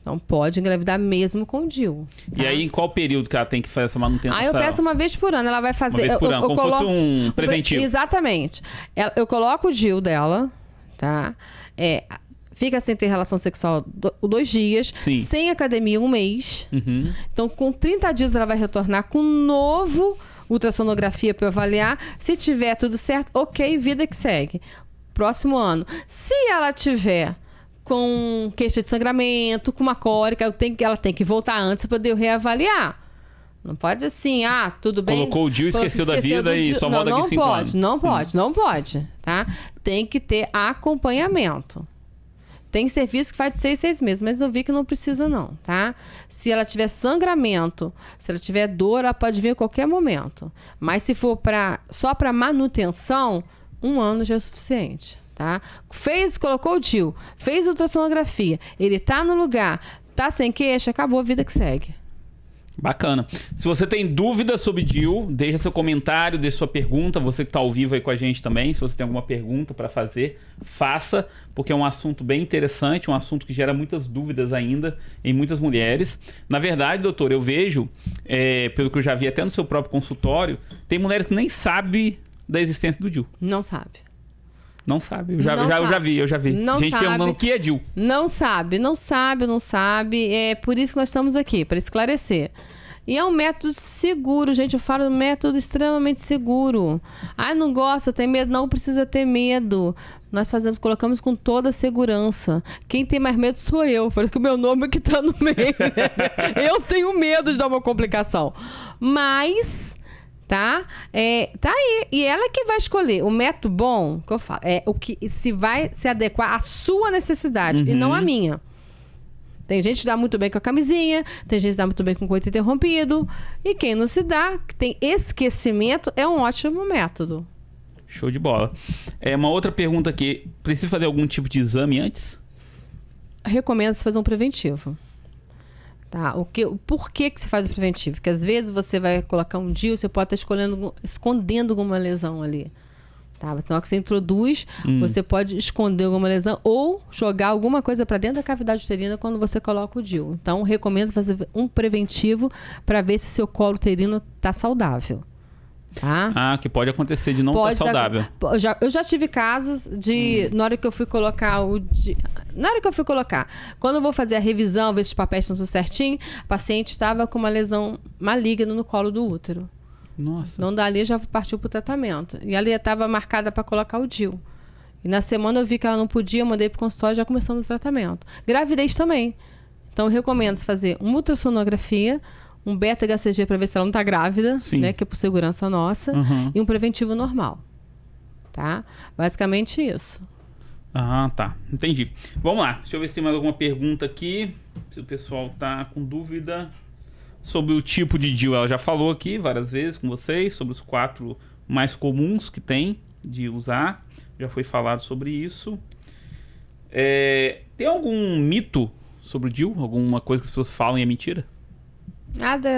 Então pode engravidar mesmo com o DIU. E aí, em qual período que ela tem que fazer essa manutenção? Aí eu peço uma vez por ano. Ela vai fazer... Uma vez por ano, como se fosse um preventivo. Exatamente. Eu coloco o DIU dela, tá? Fica sem ter relação sexual 2 dias. Sim. Sem academia 1 mês. Uhum. Então, com 30 dias ela vai retornar com um novo ultrassonografia para eu avaliar. Se tiver tudo certo, ok, vida que segue. Próximo ano. Se ela tiver com queixa de sangramento, com uma cólica, ela tem que voltar antes para poder eu reavaliar. Não pode assim, tudo bem. Colocou o DIU, esqueceu da vida e só volta daqui 5 anos. Não pode, tá? Tem que ter acompanhamento. Tem serviço que faz de 6 meses, mas eu vi que não precisa não, tá? Se ela tiver sangramento, se ela tiver dor, ela pode vir a qualquer momento. Mas se for só para manutenção, 1 ano já é o suficiente, tá? Colocou o DIU, fez ultrassonografia, ele tá no lugar, tá sem queixa, acabou a vida que segue. Bacana. Se você tem dúvida sobre DIU, deixa seu comentário, deixa sua pergunta. Você que está ao vivo aí com a gente também, se você tem alguma pergunta para fazer, faça, porque é um assunto bem interessante, um assunto que gera muitas dúvidas ainda em muitas mulheres. Na verdade, doutor, eu vejo, pelo que eu já vi até no seu próprio consultório, tem mulheres que nem sabem da existência do DIU. Não sabe. Não sabe. Eu já vi. Não gente sabe. perguntando o que é DIU. Não sabe. É por isso que nós estamos aqui, para esclarecer. E é um método seguro, gente. Eu falo um método extremamente seguro. Não gosta, tem medo? Não precisa ter medo. Nós colocamos com toda a segurança. Quem tem mais medo sou eu. Por isso que o meu nome é que tá no meio. Eu tenho medo de dar uma complicação. Mas... tá aí. E ela que vai escolher. O método bom, que eu falo, é o que vai se adequar à sua necessidade e não à minha. Tem gente que dá muito bem com a camisinha, tem gente que dá muito bem com o coito interrompido. E quem não se dá, que tem esquecimento, é um ótimo método. Show de bola. Uma outra pergunta aqui. Precisa fazer algum tipo de exame antes? Recomendo-se fazer um preventivo. Tá? Por que se faz o preventivo? Porque às vezes você vai colocar um DIU, você pode estar escondendo alguma lesão ali. Tá? Na hora que você introduz, você pode esconder alguma lesão ou jogar alguma coisa para dentro da cavidade uterina quando você coloca o DIU. Então, recomendo fazer um preventivo para ver se seu colo uterino está saudável. Tá? Que pode acontecer de não estar saudável. Eu já tive casos de... Na hora que eu fui colocar quando eu vou fazer a revisão, ver se os papéis estão tudo certinho, o paciente estava com uma lesão maligna no colo do útero. Nossa. Então, dali já partiu pro tratamento. E ali estava marcada para colocar o DIU. E na semana eu vi que ela não podia, eu mandei pro consultório e já começamos o tratamento. Gravidez também. Então, eu recomendo fazer uma ultrassonografia, um beta-HCG para ver se ela não está grávida, né, que é por segurança nossa, e um preventivo normal. Tá? Basicamente isso. Tá. Entendi. Vamos lá. Deixa eu ver se tem mais alguma pergunta aqui. Se o pessoal tá com dúvida sobre o tipo de DIU. Ela já falou aqui várias vezes com vocês sobre os 4 mais comuns que tem de usar. Já foi falado sobre isso. Tem algum mito sobre o DIU? Alguma coisa que as pessoas falam e é mentira?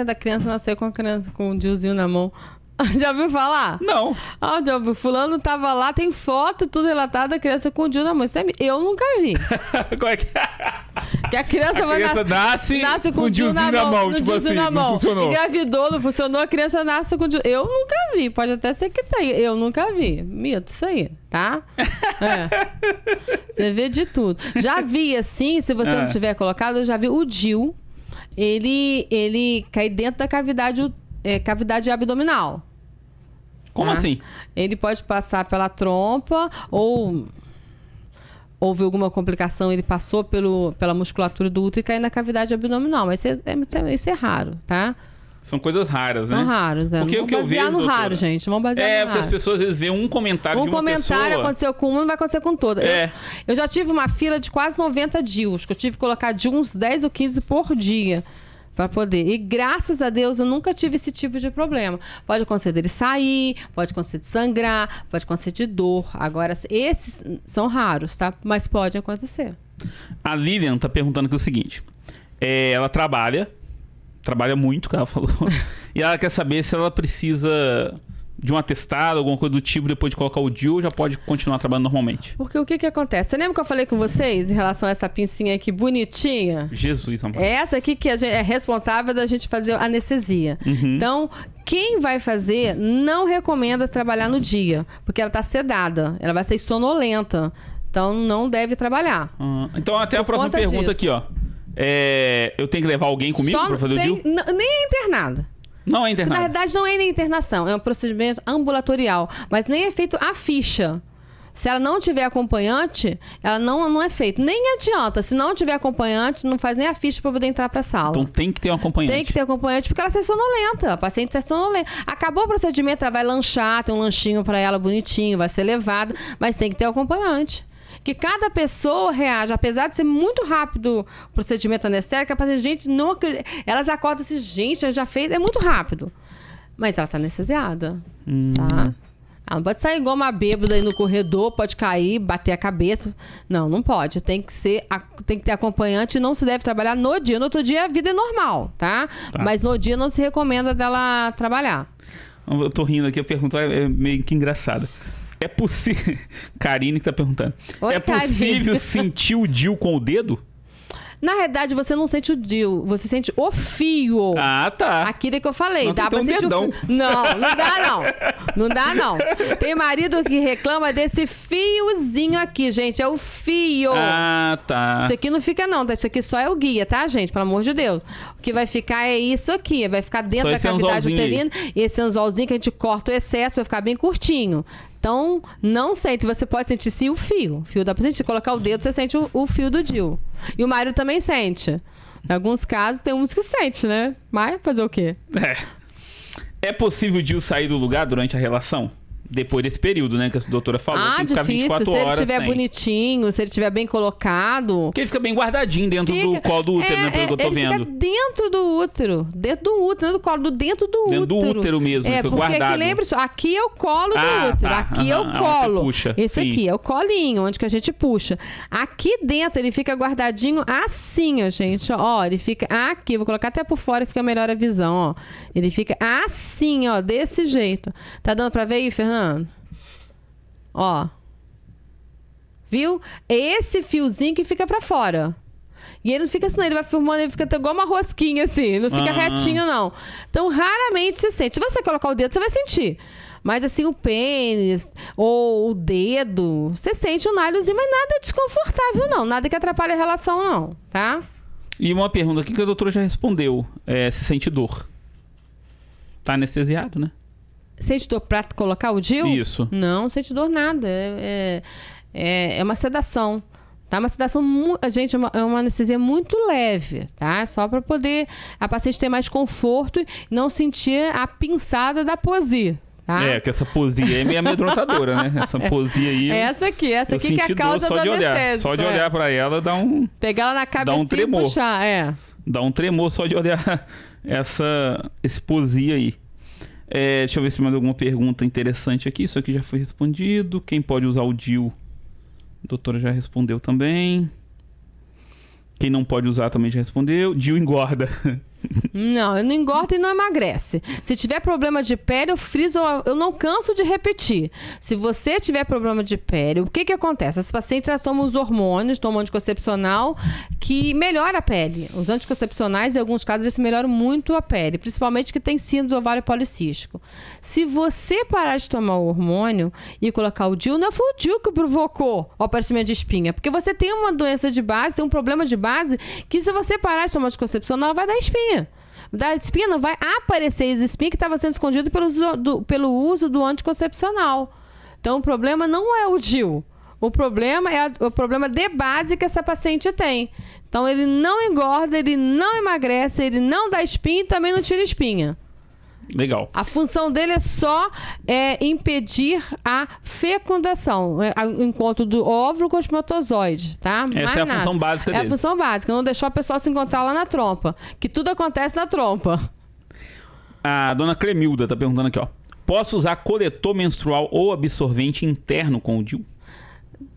Da criança nascer com um DIUzinho na mão. Já ouviu falar? Não. Fulano tava lá, tem foto, tudo relatado, da criança com o DIU na mão. Eu nunca vi. Como é que Que a criança nasce com o DIU na mão. Tipo assim, não funcionou. Engravidou, não funcionou, a criança nasce com o DIU. Eu nunca vi, pode até ser que tenha. Eu nunca vi. Mito, isso aí, tá? Você vê de tudo. Já vi assim, se você não tiver colocado, eu já vi o DIU. Ele cai dentro da cavidade abdominal. Como assim? Ele pode passar pela trompa ou houve alguma complicação, ele passou pela musculatura do útero e caiu na cavidade abdominal. Mas isso é raro, tá? São coisas raras, né? São raros, Porque não vamos basear no raro, gente. Vamos basear no raro. Porque as pessoas às vezes veem um comentário de uma pessoa. Um comentário aconteceu com uma, não vai acontecer com toda. Eu já tive uma fila de quase 90 DIUs, que eu tive que colocar de uns 10 ou 15 por dia. Para poder. E graças a Deus eu nunca tive esse tipo de problema. Pode acontecer dele sair, pode acontecer de sangrar, pode acontecer de dor. Agora, esses são raros, tá? Mas pode acontecer. A Lilian tá perguntando aqui o seguinte. Ela trabalha muito, que ela falou. E ela quer saber se ela precisa de um atestado, alguma coisa do tipo, depois de colocar o DIU, já pode continuar trabalhando normalmente? Porque o que acontece? Você lembra que eu falei com vocês em relação a essa pincinha aqui bonitinha? Jesus, amor. É essa aqui que é responsável da gente fazer anestesia. Então, quem vai fazer não recomenda trabalhar no dia, porque ela tá sedada, ela vai ser sonolenta. Então, não deve trabalhar. Então, até a próxima pergunta aqui, ó. Eu tenho que levar alguém comigo pra fazer o DIU? Nem é internada. Não é internado. Na verdade, não é nem internação, é um procedimento ambulatorial. Mas nem é feito a ficha. Se ela não tiver acompanhante, ela não é feito. Nem adianta. Se não tiver acompanhante, não faz nem a ficha para poder entrar para a sala. Então tem que ter um acompanhante. Tem que ter acompanhante porque ela sai sonolenta. A paciente sai sonolenta. Acabou o procedimento, ela vai lanchar, tem um lanchinho para ela bonitinho, vai ser levada, mas tem que ter acompanhante. Que cada pessoa reage, apesar de ser muito rápido o procedimento anestésico, a paciente não acredita. Elas acordam assim, gente, já fez, é muito rápido. Mas ela tá anestesiada, tá? Ela não pode sair igual uma bêbada aí no corredor, pode cair, bater a cabeça. Não pode. Tem que ter acompanhante e não se deve trabalhar no dia. No outro dia a vida é normal, tá? Mas no dia não se recomenda dela trabalhar. Eu tô rindo aqui, a pergunta é meio que engraçada. É possível... Karine que tá perguntando. Oi, é possível Karine. sentir o DIU com o dedo? Na realidade, você não sente o DIU, você sente o fio. Ah, tá. Aquilo que eu falei. Não, dá pra sentir dedão. o fio. Não dá não. Não dá não. Tem marido que reclama desse fiozinho aqui, gente. É o fio. Ah, tá. Isso aqui não fica não, tá? Isso aqui só é o guia, tá, gente? Pelo amor de Deus. O que vai ficar é isso aqui. Vai ficar dentro da cavidade uterina. E esse anzolzinho que a gente corta o excesso vai ficar bem curtinho. Então, não sente. Você pode sentir sim o fio. O fio dá pra sentir. Colocar o dedo, você sente o fio do DIU. E o marido também sente. Em alguns casos, tem uns que sente, né? Mas fazer o quê? É possível o DIU sair do lugar durante a relação? Depois desse período, né? Que a doutora falou. Tem que ficar 24 se ele horas estiver sem. bonitinho, se ele estiver bem colocado. Porque ele fica bem guardadinho dentro do colo do útero, né? Pelo que eu tô vendo. Ele fica dentro do útero. Dentro do útero, não do colo, dentro do útero. Dentro do útero mesmo, ele fica porque guardado. aqui, lembra isso? Aqui é o colo do útero. Tá. Aqui é o Onde colo. você puxa. Esse Sim. aqui é o colinho, onde que a gente puxa. Aqui dentro ele fica guardadinho assim, ó, gente. Ó, ele fica aqui. Vou colocar até por fora que fica melhor a visão, ó. Ele fica assim, ó, desse jeito. Tá dando pra ver aí, Fernando? Ó. Viu? É esse fiozinho que fica pra fora. E ele não fica assim, não. Ele vai formando, ele fica até igual uma rosquinha assim. Não fica retinho, não. Então, raramente se sente. Se você colocar o dedo, você vai sentir. Mas assim, o pênis ou o dedo, você sente um nylonzinho, mas nada desconfortável, não. Nada que atrapalhe a relação, não. Tá? E uma pergunta aqui que a doutora já respondeu. Se sente dor? Tá anestesiado, né? Sente dor pra colocar o DIU? Isso. Não sente dor nada. É uma sedação. Tá? Uma sedação, gente, é uma anestesia muito leve, tá? Só para poder a paciente ter mais conforto e não sentir a pinçada da posi, tá? Que essa posia é meio amedrontadora, né? Essa posia aí... Essa aqui que é a causa do anestésico. Só de olhar pra ela dá um... Pegar ela na cabeça um tremor. e puxar, Dá um tremor só de olhar esse posia aí. Deixa eu ver se mais alguma pergunta interessante aqui. Isso aqui já foi respondido. Quem pode usar o DIU? A doutora já respondeu também. Quem não pode usar também já respondeu. DIU engorda. Não, não engorda e não emagrece. Se tiver problema de pele, eu friso, eu não canso de repetir. Se você tiver problema de pele, o que acontece? As pacientes elas tomam os hormônios, tomam anticoncepcional, que melhora a pele. Os anticoncepcionais, em alguns casos, eles melhoram muito a pele, principalmente que tem síndrome do ovário policístico. Se você parar de tomar o hormônio e colocar o DIU, não foi o DIU que provocou o aparecimento de espinha, porque você tem uma doença de base, tem um problema de base, que se você parar de tomar anticoncepcional, vai dar espinha. Da espinha não vai aparecer essa espinha que estava sendo escondida pelo uso do anticoncepcional. Então, o problema não é o DIU. O problema é o problema de base que essa paciente tem. Então, ele não engorda, ele não emagrece, ele não dá espinha e também não tira espinha. Legal. A função dele é só impedir a fecundação, o encontro do óvulo com o espermatozoide, tá? Essa é a função básica dele. É a função básica, não deixar o pessoal se encontrar lá na trompa, que tudo acontece na trompa. A dona Clemilda tá perguntando aqui, ó. Posso usar coletor menstrual ou absorvente interno com o DIU?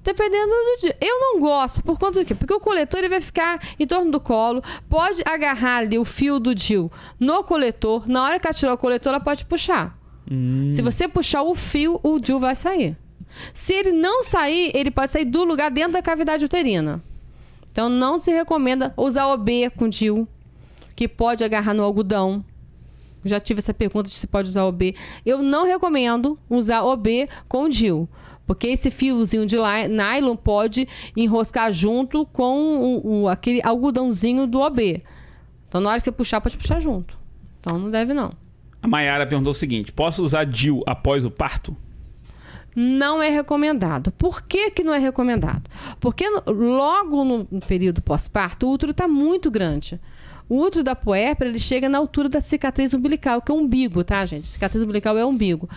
Dependendo do dia. Eu não gosto. Por conta do quê? Porque o coletor ele vai ficar em torno do colo. Pode agarrar ali o fio do DIU no coletor. Na hora que ela tirar o coletor, ela pode puxar. Se você puxar o fio, o DIU vai sair. Se ele não sair, ele pode sair do lugar dentro da cavidade uterina. Então, não se recomenda usar OB com DIU, que pode agarrar no algodão. Já tive essa pergunta de se pode usar OB. Eu não recomendo usar OB com DIU, porque esse fiozinho de nylon pode enroscar junto com aquele algodãozinho do OB. Então, na hora que você puxar, pode puxar junto. Então, não deve, não. A Mayara perguntou o seguinte: posso usar DIU após o parto? Não é recomendado. Por que que não é recomendado? Porque logo no período pós-parto, o útero está muito grande. O útero da puérpera, ele chega na altura da cicatriz umbilical, que é o umbigo, tá, gente? Cicatriz umbilical é o umbigo.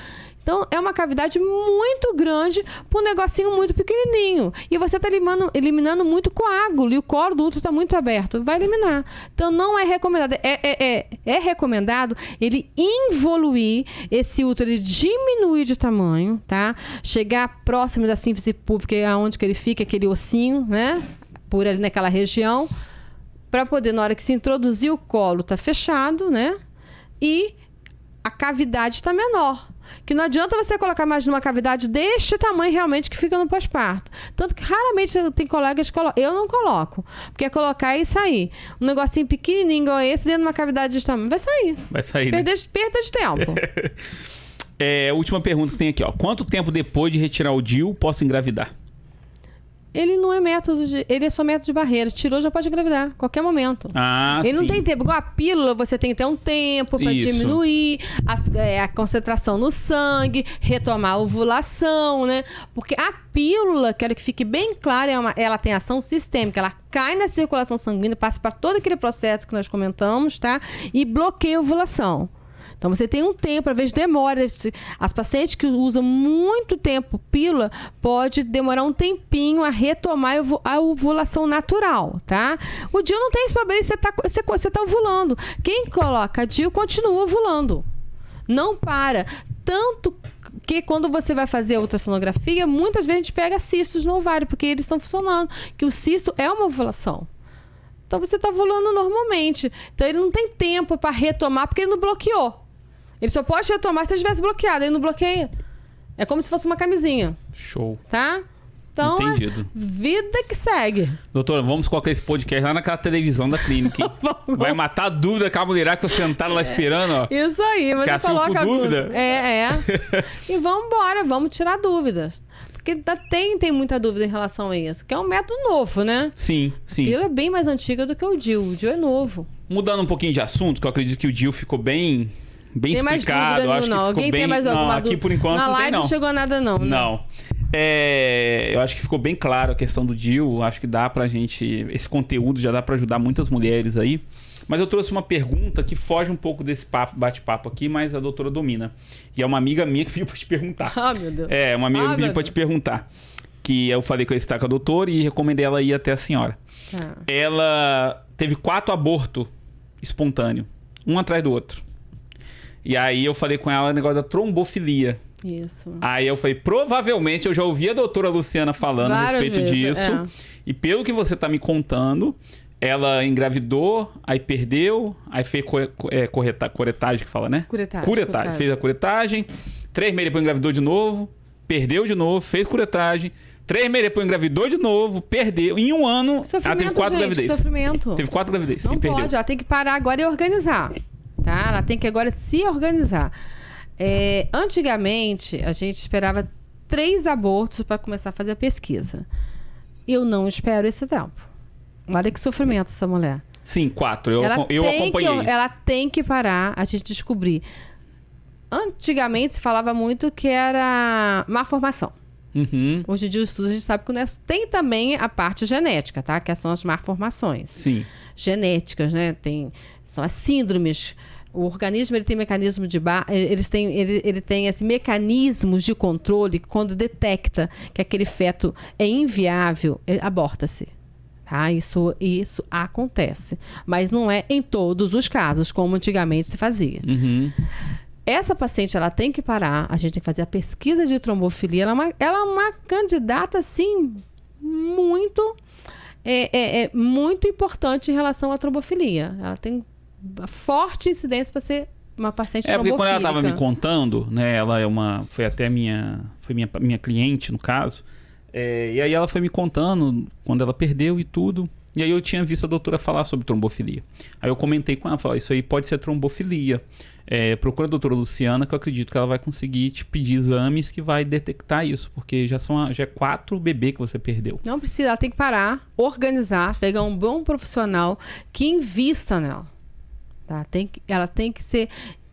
Então, é uma cavidade muito grande para um negocinho muito pequenininho. E você está eliminando muito coágulo. E o colo do útero está muito aberto. Vai eliminar. Então, não é recomendado. É recomendado ele involuir esse útero, ele diminuir de tamanho, tá? Chegar próximo da sínfise púbica, aonde que ele fica, aquele ossinho, né? Por ali naquela região. Para poder, na hora que se introduzir o colo, tá fechado, né? E a cavidade está menor. Que não adianta você colocar mais numa cavidade deste tamanho realmente que fica no pós-parto. Tanto que raramente tem colegas que colocam. Eu não coloco. Porque é colocar e sair. Um negocinho pequenininho igual esse dentro de uma cavidade deste tamanho. Vai sair. Vai sair, perda de tempo. Última pergunta que tem aqui, ó. Quanto tempo depois de retirar o DIU posso engravidar? Ele não é método ele é só método de barreira. Tirou, já pode engravidar, qualquer momento. Ele não tem tempo. Igual a pílula, você tem que ter um tempo para diminuir a concentração no sangue, retomar a ovulação, né? Porque a pílula, quero que fique bem claro, ela tem ação sistêmica. Ela cai na circulação sanguínea, passa para todo aquele processo que nós comentamos, tá? E bloqueia a ovulação. Então, você tem um tempo, às vezes demora. As pacientes que usam muito tempo pílula, pode demorar um tempinho a retomar a ovulação natural, tá? O DIU não tem esse problema, você tá ovulando. Quem coloca DIU continua ovulando. Não para. Tanto que quando você vai fazer a ultrassonografia, muitas vezes a gente pega cistos no ovário, porque eles estão funcionando. Que o cisto é uma ovulação. Então, você está ovulando normalmente. Então, ele não tem tempo para retomar, porque ele não bloqueou. Ele só pode retomar se ele tivesse bloqueado. Ele não bloqueia. É como se fosse uma camisinha. Show. Tá? Então, entendido. Vida que segue. Doutora, vamos colocar esse podcast lá naquela televisão da clínica, hein? Vai matar a dúvida com a mulherada que eu sentado lá esperando, ó. Isso aí. Mas que coloca com dúvida. E vamos embora. Vamos tirar dúvidas. Porque tem muita dúvida em relação a isso. Que é um método novo, né? Sim, sim. Ele é bem mais antiga do que o DIU. O DIU é novo. Mudando um pouquinho de assunto, que eu acredito que o DIU ficou bem tem explicado. Mais dúvida, não. Alguém tem mais alguma dúvida? Aqui por enquanto na não live tem, não. Não chegou nada, não. Não. Eu acho que ficou bem claro a questão do DIU. Acho que dá pra gente... Esse conteúdo já dá pra ajudar muitas mulheres aí. Mas eu trouxe uma pergunta que foge um pouco desse bate-papo aqui, mas a doutora domina. E é uma amiga minha que pediu pra te perguntar. Ah, meu Deus. Uma amiga que pediu pra te perguntar. Que eu falei que eu ia estar com a doutora e recomendei ela ir até a senhora. Ela teve 4 abortos espontâneos. Um atrás do outro. E aí eu falei com ela o negócio da trombofilia. Isso. Aí eu falei, provavelmente eu já ouvi a doutora Luciana falando a respeito disso. E pelo que você tá me contando, ela engravidou, aí perdeu, aí fez curetagem que fala, né? Curetagem. Fez a curetagem. 3 meses depois engravidou de novo, perdeu de novo, fez curetagem. 3 meses depois engravidou de novo, perdeu. Em um ano, ela teve 4 gravidezes. Teve 4 gravidezes. Não pode, ela tem que parar agora e organizar. Tá? Ela tem que agora se organizar. Antigamente, a gente esperava 3 abortos para começar a fazer a pesquisa. Eu não espero esse tempo. Olha que sofrimento essa mulher. Sim, 4. Eu acompanhei. Ela tem que parar a gente descobrir. Antigamente se falava muito que era má formação. Uhum. Hoje em dia, os estudos, a gente sabe que o NESO tem também a parte genética, tá? Que são as malformações. Sim. Genéticas, né? São as síndromes. O organismo, ele tem mecanismo de... Ele tem assim, mecanismos de controle quando detecta que aquele feto é inviável, aborta-se. Tá? Isso acontece. Mas não é em todos os casos, como antigamente se fazia. Uhum. Essa paciente, ela tem que parar. A gente tem que fazer a pesquisa de trombofilia. Ela é uma candidata, assim, muito... muito importante em relação à trombofilia. Ela tem forte incidência para ser uma paciente porque trombofílica. quando ela estava me contando, né, ela foi até minha cliente, no caso, e aí ela foi me contando quando ela perdeu e tudo, e aí eu tinha visto a doutora falar sobre trombofilia. Aí eu comentei com ela, falei, isso aí pode ser trombofilia. Procura a doutora Luciana, que eu acredito que ela vai conseguir te pedir exames que vai detectar isso, porque já é 4 bebês que você perdeu. Não precisa, ela tem que parar, organizar, pegar um bom profissional que invista nela. Tá? Ela tem que ser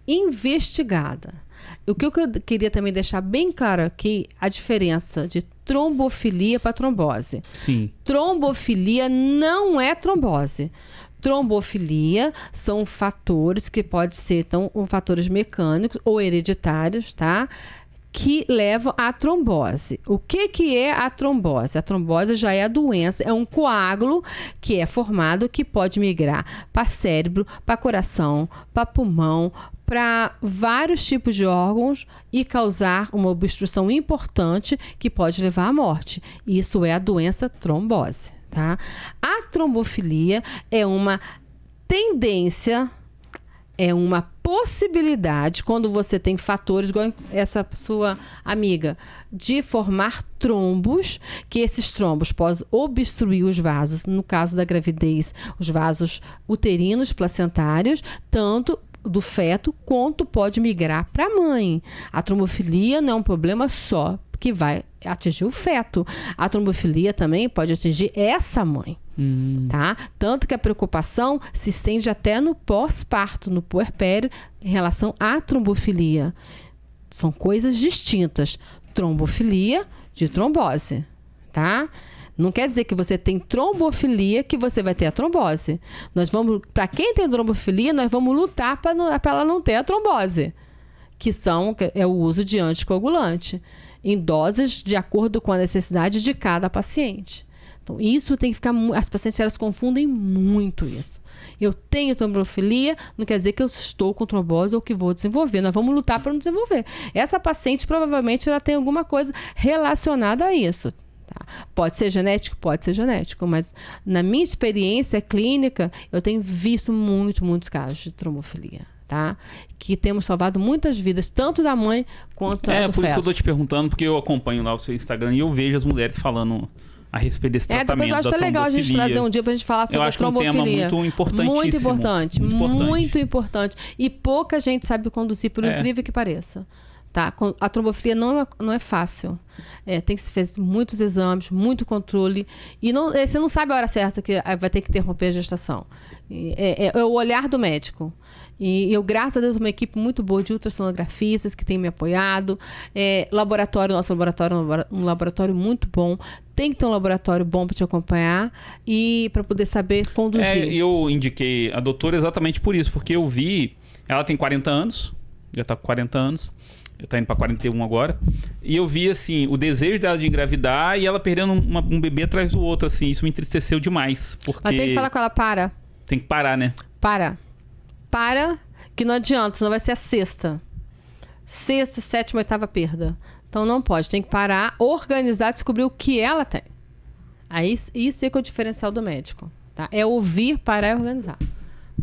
investigada. O que eu queria também deixar bem claro aqui, a diferença de trombofilia para trombose. Sim. Trombofilia não é trombose. Trombofilia são fatores que podem ser fatores mecânicos ou hereditários, tá? Que levam à trombose. O que é a trombose? A trombose já é a doença, é um coágulo que é formado, que pode migrar para cérebro, para coração, para pulmão, para vários tipos de órgãos e causar uma obstrução importante que pode levar à morte. Isso é a doença trombose, tá? A trombofilia é uma tendência, é uma possibilidade, quando você tem fatores, igual essa sua amiga, de formar trombos, que esses trombos podem obstruir os vasos, no caso da gravidez, os vasos uterinos, placentários, tanto do feto, quanto pode migrar para a mãe. A trombofilia não é um problema só que vai atingir o feto. A trombofilia também pode atingir essa mãe. Tá? Tanto que a preocupação se estende até no pós-parto, no puerpério, em relação à trombofilia. São coisas distintas. Trombofilia de trombose, tá? Não quer dizer que você tem trombofilia que você vai ter a trombose. Para quem tem trombofilia, nós vamos lutar para ela não ter a trombose, que é o uso de anticoagulante, em doses de acordo com a necessidade de cada paciente. Então, isso tem que ficar... As pacientes, elas confundem muito isso. Eu tenho trombofilia, não quer dizer que eu estou com trombose ou que vou desenvolver. Nós vamos lutar para não desenvolver. Essa paciente, provavelmente, ela tem alguma coisa relacionada a isso. Tá? Pode ser genético, mas na minha experiência clínica, eu tenho visto muitos casos de trombofilia. Tá? Que temos salvado muitas vidas, tanto da mãe quanto do feto. Por isso que eu tô te perguntando, porque eu acompanho lá o seu Instagram e eu vejo as mulheres falando a respeito desse tratamento depois eu acho que é legal a gente trazer um dia pra gente falar sobre a trombofilia. Eu acho que é um tema muito importantíssimo. Muito importante. E pouca gente sabe conduzir, por incrível que pareça. Tá? A trombofilia não é fácil. Tem que se fazer muitos exames, muito controle. E você não sabe a hora certa que vai ter que interromper a gestação. É o olhar do médico. E eu, graças a Deus, tenho uma equipe muito boa de ultrassonografistas que tem me apoiado. Nosso laboratório é um laboratório muito bom. Tem que ter um laboratório bom para te acompanhar e para poder saber conduzir. Eu indiquei a doutora exatamente por isso, porque eu vi... Ela tem 40 anos, já está com 40 anos. Tá indo pra 41 agora. E eu vi, assim, o desejo dela de engravidar e ela perdendo um bebê atrás do outro, assim. Isso me entristeceu demais, porque... Mas tem que falar com ela, para. Tem que parar, né? Para, que não adianta, senão vai ser a sexta, 7ª, 8ª perda. Então não pode, tem que parar, organizar, descobrir o que ela tem. Aí, isso é que é o diferencial do médico, tá? É ouvir, parar e organizar.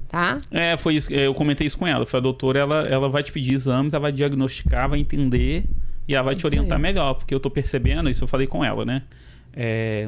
Tá? Foi isso. Eu comentei isso com ela. Foi a doutora, ela vai te pedir exames, ela vai diagnosticar, vai entender e ela vai te orientar melhor, porque eu tô percebendo, isso eu falei com ela, né?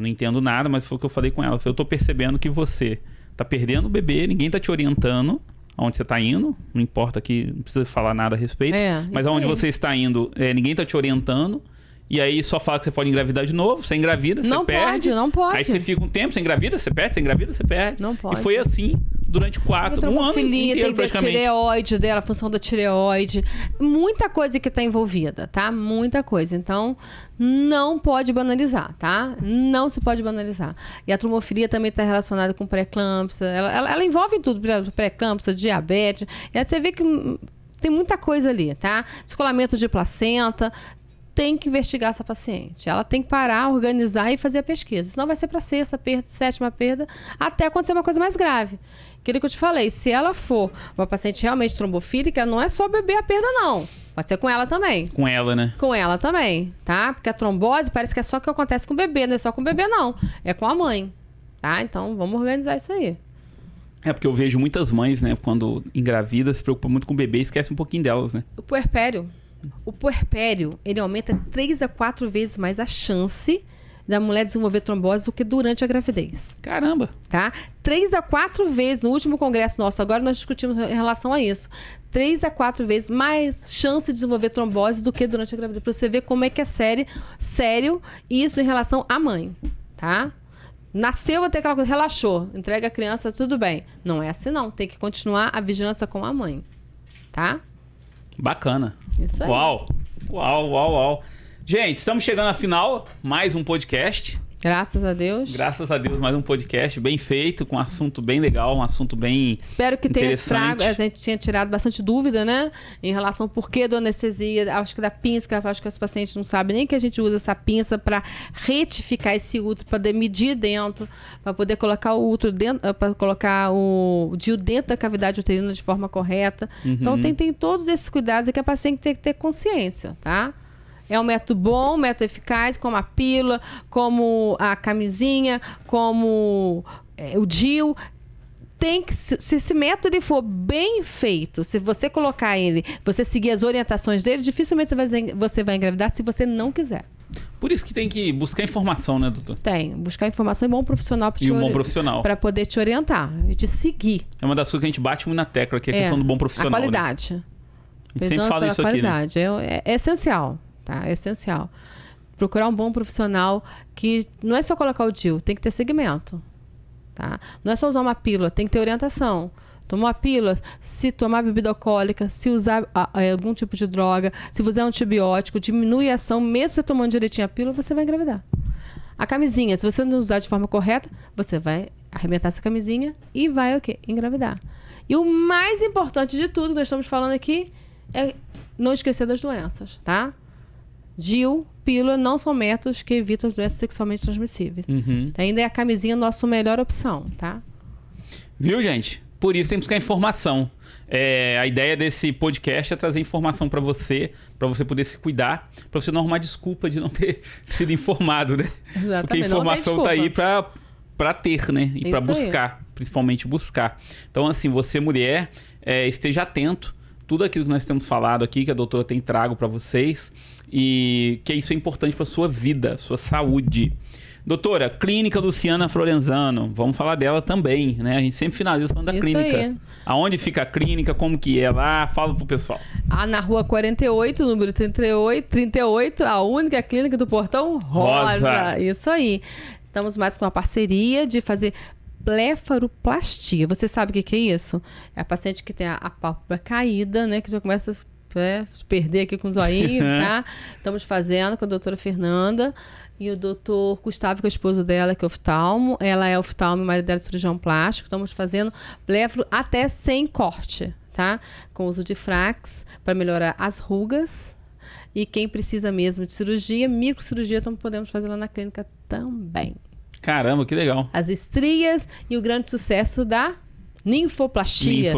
Não entendo nada, mas foi o que eu falei com ela. Eu tô percebendo que você tá perdendo o bebê, ninguém tá te orientando aonde você tá indo, não importa que não precisa falar nada a respeito, mas aonde você está indo, ninguém tá te orientando. E aí só fala que você pode engravidar de novo, você engravida, você perde. Não pode. Aí você fica um tempo, você engravida, você perde, você engravida, você perde. Não pode. E foi assim durante um ano inteiro, tem que ter tireoide dela, a função da tireoide. Muita coisa que tá envolvida, tá? Muita coisa. Então, não pode banalizar, tá? Não se pode banalizar. E a trombofilia também está relacionada com pré-eclâmpsia. Ela envolve tudo, pré-eclâmpsia, diabetes. E aí você vê que tem muita coisa ali, tá? Descolamento de placenta. Tem que investigar essa paciente. Ela tem que parar, organizar e fazer a pesquisa. Senão vai ser para 6ª perda, 7ª perda, até acontecer uma coisa mais grave. Aquilo que eu te falei, se ela for uma paciente realmente trombofílica, não é só beber a perda, não. Pode ser com ela também. Com ela, né? Com ela também, tá? Porque a trombose parece que é só o que acontece com o bebê, não é só com o bebê, não. É com a mãe, tá? Então, vamos organizar isso aí. É porque eu vejo muitas mães, né, quando engravida, se preocupam muito com o bebê e esquece um pouquinho delas, né? O puerpério, ele aumenta 3 a 4 vezes mais a chance da mulher desenvolver trombose do que durante a gravidez. Caramba! Tá? 3 a 4 vezes, no último congresso nosso, agora nós discutimos em relação a isso. 3 a 4 vezes mais chance de desenvolver trombose do que durante a gravidez. Pra você ver como é que é sério isso em relação à mãe, tá? Nasceu, vai ter aquela coisa, relaxou, entrega a criança, tudo bem. Não é assim não, tem que continuar a vigilância com a mãe, tá? Bacana. Isso aí. Uau. Gente, estamos chegando à final, mais um podcast. Graças a Deus. Graças a Deus, mais um podcast bem feito, com um assunto bem legal, um assunto bem Espero que tenha interessante. a gente tinha tirado bastante dúvida, né? Em relação ao porquê da anestesia, acho que da pinça, acho que os pacientes não sabem nem que a gente usa essa pinça para retificar esse útero, para poder medir dentro, para poder colocar o útero dentro, para colocar o DIU dentro da cavidade uterina de forma correta. Então tem todos esses cuidados e que a paciente tem que ter consciência, tá? É um método bom, um método eficaz, como a pílula, como a camisinha, como o DIU. Se esse método for bem feito, se você colocar ele, você seguir as orientações dele, dificilmente você vai engravidar se você não quiser. Por isso que tem que buscar informação, né, doutor? Tem. Buscar informação e bom profissional para poder te orientar e te seguir. É uma das coisas que a gente bate muito na tecla, que é a questão do bom profissional. A qualidade. Né? A gente sempre fala isso aqui, né? É essencial. Tá? É essencial. Procurar um bom profissional que não é só colocar o DIU, tem que ter segmento. Tá? Não é só usar uma pílula, tem que ter orientação. Tomou a pílula, se tomar bebida alcoólica, se usar algum tipo de droga, se usar um antibiótico, diminui a ação, mesmo você tomando direitinho a pílula, você vai engravidar. A camisinha, se você não usar de forma correta, você vai arrebentar essa camisinha e vai o quê? Engravidar. E o mais importante de tudo que nós estamos falando aqui é não esquecer das doenças, tá? DIU, pílula não são métodos que evitam as doenças sexualmente transmissíveis. Ainda é a camisinha a nossa melhor opção, tá? Viu, gente? Por isso tem que buscar informação. A ideia desse podcast é trazer informação para você poder se cuidar, para você não arrumar desculpa de não ter sido informado, né? Exatamente. Porque a informação tá aí para ter, né? E para buscar, principalmente buscar. Então, assim, você mulher, esteja atento. Tudo aquilo que nós temos falado aqui, que a doutora tem trago para vocês, e que isso é importante para sua vida, sua saúde. Doutora, Clínica Luciana Florenzano, vamos falar dela também, né? A gente sempre finaliza falando da isso clínica. Aí. Aonde fica a clínica, como que é lá, fala pro pessoal. Na rua 48, número 38, a única clínica do Portão Rosa. Isso aí. Estamos mais com uma parceria de fazer blefaroplastia. Você sabe o que é isso? É a paciente que tem a pálpebra caída, né? Que já começa a se perder aqui com o zoinho, tá? Estamos fazendo com a doutora Fernanda e o doutor Gustavo, que é o esposo dela, que é oftalmo. Ela é oftalmo e o marido dela é cirurgião plástico. Estamos fazendo blefaro até sem corte, tá? Com uso de Frax para melhorar as rugas. E quem precisa mesmo de cirurgia, microcirurgia, então podemos fazer lá na clínica também. Caramba, que legal. As estrias e o grande sucesso da ninfoplastia.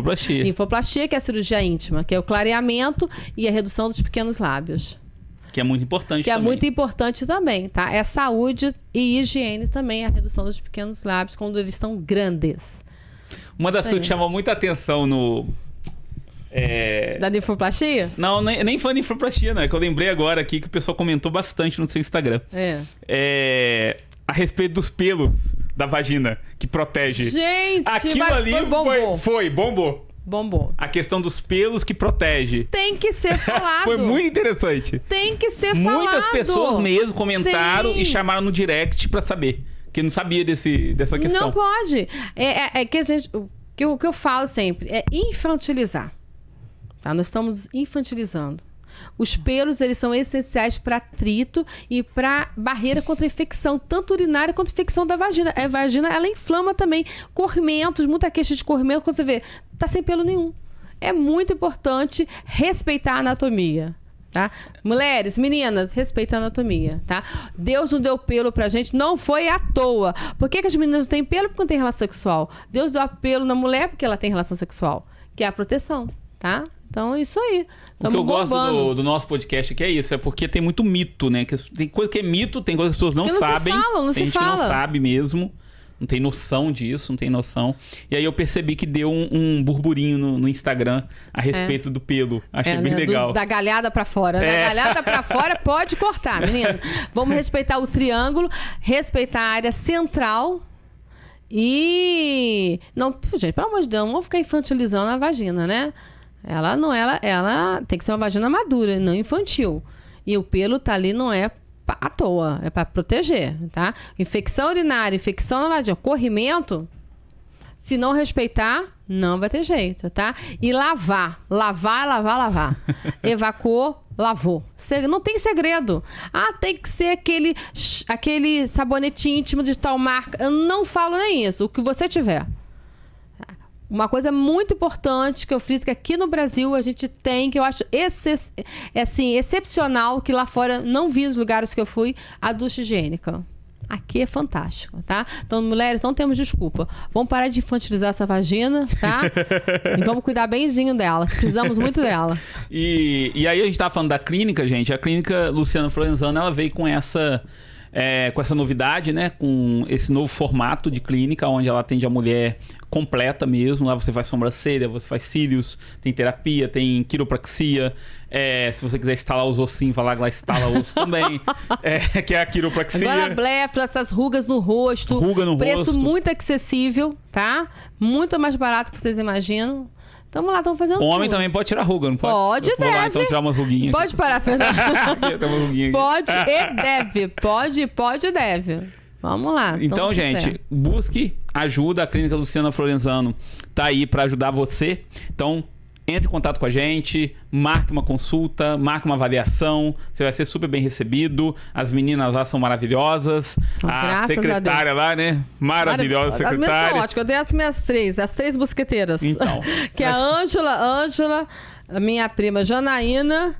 Ninfoplastia, que é a cirurgia íntima, que é o clareamento e a redução dos pequenos lábios. Que é muito importante também. Que é muito importante também, tá? É saúde e higiene também, a redução dos pequenos lábios quando eles são grandes. Uma das coisas que chamou muita atenção no... Da ninfoplastia? Não, nem foi ninfoplastia, não. É que eu lembrei agora aqui que o pessoal comentou bastante no seu Instagram. A respeito dos pelos da vagina, que protege. Gente, aquilo ali bombou. Bombou. A questão dos pelos que protege. Tem que ser falado. Foi muito interessante. Tem que ser falado. Muitas pessoas mesmo comentaram e chamaram no direct pra saber. Que não sabia dessa questão. Não pode. Que a gente... O que eu falo sempre é infantilizar. Tá? Nós estamos infantilizando. Os pelos, eles são essenciais para atrito e para barreira contra infecção, tanto urinária quanto infecção da vagina. A vagina, ela inflama também. Corrimentos, muita queixa de corrimento, quando você vê, tá sem pelo nenhum. É muito importante respeitar a anatomia, tá? Mulheres, meninas, respeitem a anatomia, tá? Deus não deu pelo pra gente, não foi à toa. Por que as meninas não têm pelo? Porque não tem relação sexual. Deus deu pelo na mulher porque ela tem relação sexual, que é a proteção, tá? Então, é isso aí. O que eu gosto do nosso podcast aqui é isso. É porque tem muito mito, né? Tem coisa que é mito, tem coisa que as pessoas não sabem. Não se fala. A gente não sabe mesmo. não tem noção disso, não tem noção. E aí eu percebi que deu um burburinho no Instagram a respeito do pelo. Achei bem legal. Da galhada pra fora. Da galhada pra fora pode cortar, menino. Vamos respeitar o triângulo, respeitar a área central e... Não, gente, pelo amor de Deus, não vamos ficar infantilizando a vagina, né? Ela tem que ser uma vagina madura, não infantil. E o pelo tá ali, não é à toa, é para proteger, tá? Infecção urinária, infecção na vagina, corrimento, se não respeitar, não vai ter jeito, tá? E lavar. Evacuou, lavou. Não tem segredo. Ah, tem que ser aquele sabonete íntimo de tal marca. Eu não falo nem isso, o que você tiver. Uma coisa muito importante que eu fiz, que aqui no Brasil a gente tem, que eu acho excepcional, que lá fora não vi nos lugares que eu fui, a ducha higiênica. Aqui é fantástico, tá? Então, mulheres, não temos desculpa. Vamos parar de infantilizar essa vagina, tá? E vamos cuidar benzinho dela. Precisamos muito dela. E aí a gente tava falando da clínica, gente. A clínica Luciana Florenzano, ela veio com essa novidade, né? Com esse novo formato de clínica, onde ela atende a mulher completa mesmo. Lá você faz sobrancelha, você faz cílios, tem terapia, tem quiropraxia. Se você quiser instalar os ossinhos, vai lá instala osso também. Que é a quiropraxia. Agora bléfala, essas rugas no rosto. Ruga no preço rosto. Muito acessível, tá? Muito mais barato que vocês imaginam. Tamo lá, estamos fazendo O homem tudo. também pode tirar ruga, não pode? Pode, Vou lá, então, tirar uma ruguinha. Pode parar, Fernando. Tem uma ruguinha aqui. Pode e deve. Pode e deve. Vamos lá. Então, gente, busque ajuda. A Clínica Luciana Florenzano tá aí para ajudar você. Então, entre em contato com a gente, marque uma consulta, marque uma avaliação. Você vai ser super bem recebido. As meninas lá são maravilhosas. A secretária lá, né? Maravilhosa secretária. As ótimas. Eu dei as minhas as três busqueteiras. Então. Que é a Ângela, a minha prima Janaína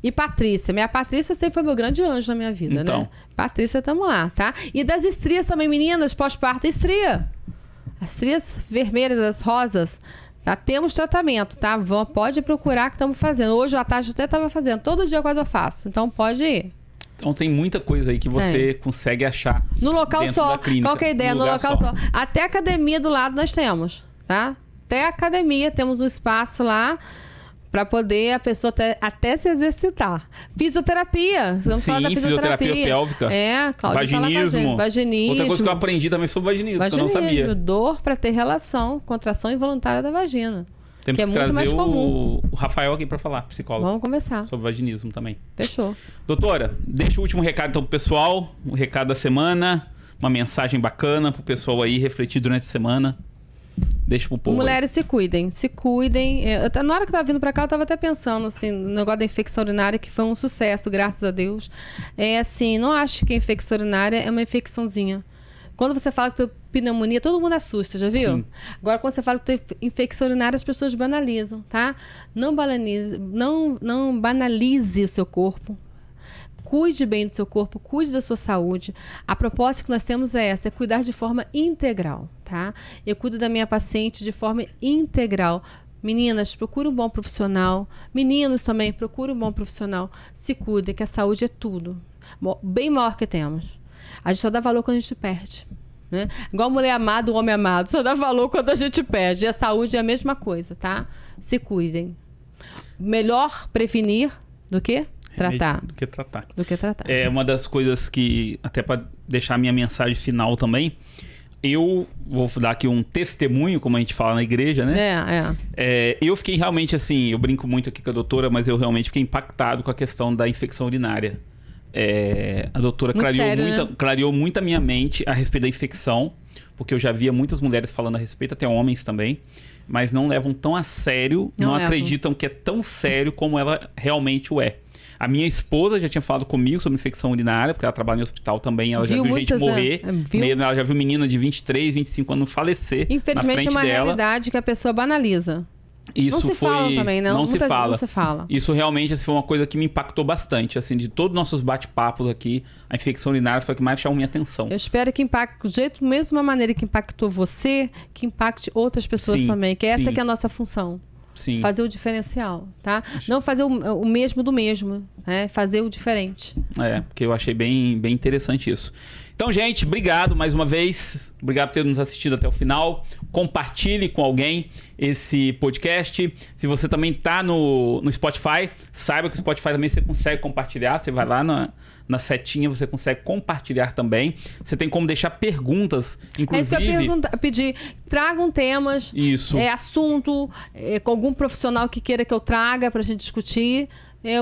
e Patrícia. Minha Patrícia sempre foi meu grande anjo na minha vida, então, né? Patrícia, tamo lá, tá? E das estrias também, meninas, pós-parto, estria. As estrias vermelhas, as rosas, tá? Temos tratamento, tá? Pode procurar que estamos fazendo. Hoje à tarde eu até estava fazendo. Todo dia quase eu faço. Então pode ir. Então tem muita coisa aí que você consegue achar no local só. Qual que é a ideia? No local só. Até a academia do lado nós temos, tá? Até a academia, temos um espaço lá para poder a pessoa até se exercitar. Fisioterapia. Vamos falar da fisioterapia pélvica. Cláudia, vaginismo. Outra coisa que eu aprendi também sobre vaginismo, que eu não sabia. Dor para ter relação, contração involuntária da vagina. Temos que trazer o Rafael aqui para falar, psicólogo. Vamos começar. Sobre vaginismo também. Fechou. Doutora, deixa o último recado então pro pessoal, o recado da semana, uma mensagem bacana pro pessoal aí refletir durante a semana. Deixa pro povo. Mulheres, se cuidem. Na hora que eu tava vindo pra cá, eu tava até pensando, assim, no negócio da infecção urinária, que foi um sucesso, graças a Deus. Não acho que a infecção urinária é uma infecçãozinha. Quando você fala que tu pneumonia, todo mundo assusta, já viu? Sim. Agora, quando você fala que tu infecção urinária, as pessoas banalizam, tá? Não banalize o seu corpo. Cuide bem do seu corpo, cuide da sua saúde. A proposta que nós temos é essa, é cuidar de forma integral, tá? Eu cuido da minha paciente de forma integral. Meninas, procure um bom profissional. Meninos também, procure um bom profissional. Se cuidem, que a saúde é tudo. Bem maior que temos. A gente só dá valor quando a gente perde, né? Igual mulher amada, o homem amado. Só dá valor quando a gente perde. E a saúde é a mesma coisa, tá? Se cuidem. Melhor prevenir do que tratar. Do que tratar. É uma das coisas que, até para deixar a minha mensagem final também, eu vou dar aqui um testemunho, como a gente fala na igreja, né? Eu fiquei realmente assim, eu brinco muito aqui com a doutora, mas eu realmente fiquei impactado com a questão da infecção urinária. A doutora clareou muito a minha mente a respeito da infecção, porque eu já via muitas mulheres falando a respeito, até homens também, mas não levam tão a sério, não acreditam que é tão sério como ela realmente o é. A minha esposa já tinha falado comigo sobre infecção urinária, porque ela trabalha em hospital também, ela já viu gente morrer, ela já viu menina de 23, 25 anos falecer. Infelizmente é uma realidade que a pessoa banaliza. Isso não se fala também, não? Não se fala. Não se fala. Isso realmente foi uma coisa que me impactou bastante. Assim, de todos os nossos bate-papos aqui, a infecção urinária foi a que mais chamou minha atenção. Eu espero que impacte, do jeito, mesma maneira que impactou você, que impacte outras pessoas também. Que essa que é a nossa função. Sim. Fazer o diferencial, tá? Não fazer o mesmo do mesmo, né? Fazer o diferente. Porque eu achei bem interessante isso. Então, gente, obrigado mais uma vez. Obrigado por ter nos assistido até o final. Compartilhe com alguém esse podcast. Se você também tá no Spotify, saiba que o Spotify também você consegue compartilhar. Você vai lá na setinha, você consegue compartilhar também. Você tem como deixar perguntas, inclusive... É isso que eu pedir. Tragam temas, assunto, com algum profissional que queira que eu traga pra gente discutir.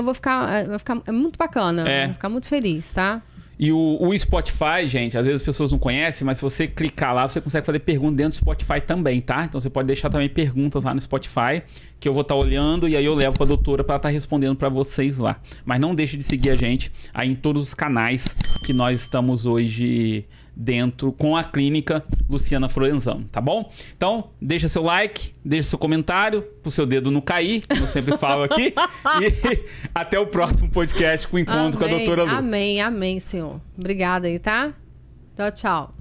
Vai ficar muito bacana. Vou ficar muito feliz, tá? E o Spotify, gente, às vezes as pessoas não conhecem, mas se você clicar lá, você consegue fazer perguntas dentro do Spotify também, tá? Então você pode deixar também perguntas lá no Spotify, que eu vou estar olhando e aí eu levo pra doutora pra ela estar respondendo pra vocês lá. Mas não deixe de seguir a gente aí em todos os canais que nós estamos hoje dentro com a clínica Luciana Florenzano, tá bom? Então, deixa seu like, deixa seu comentário, pro seu dedo não cair, como eu sempre falo aqui. E até o próximo podcast com o encontro com a doutora Lu. Amém, Senhor. Obrigada aí, tá? Tchau.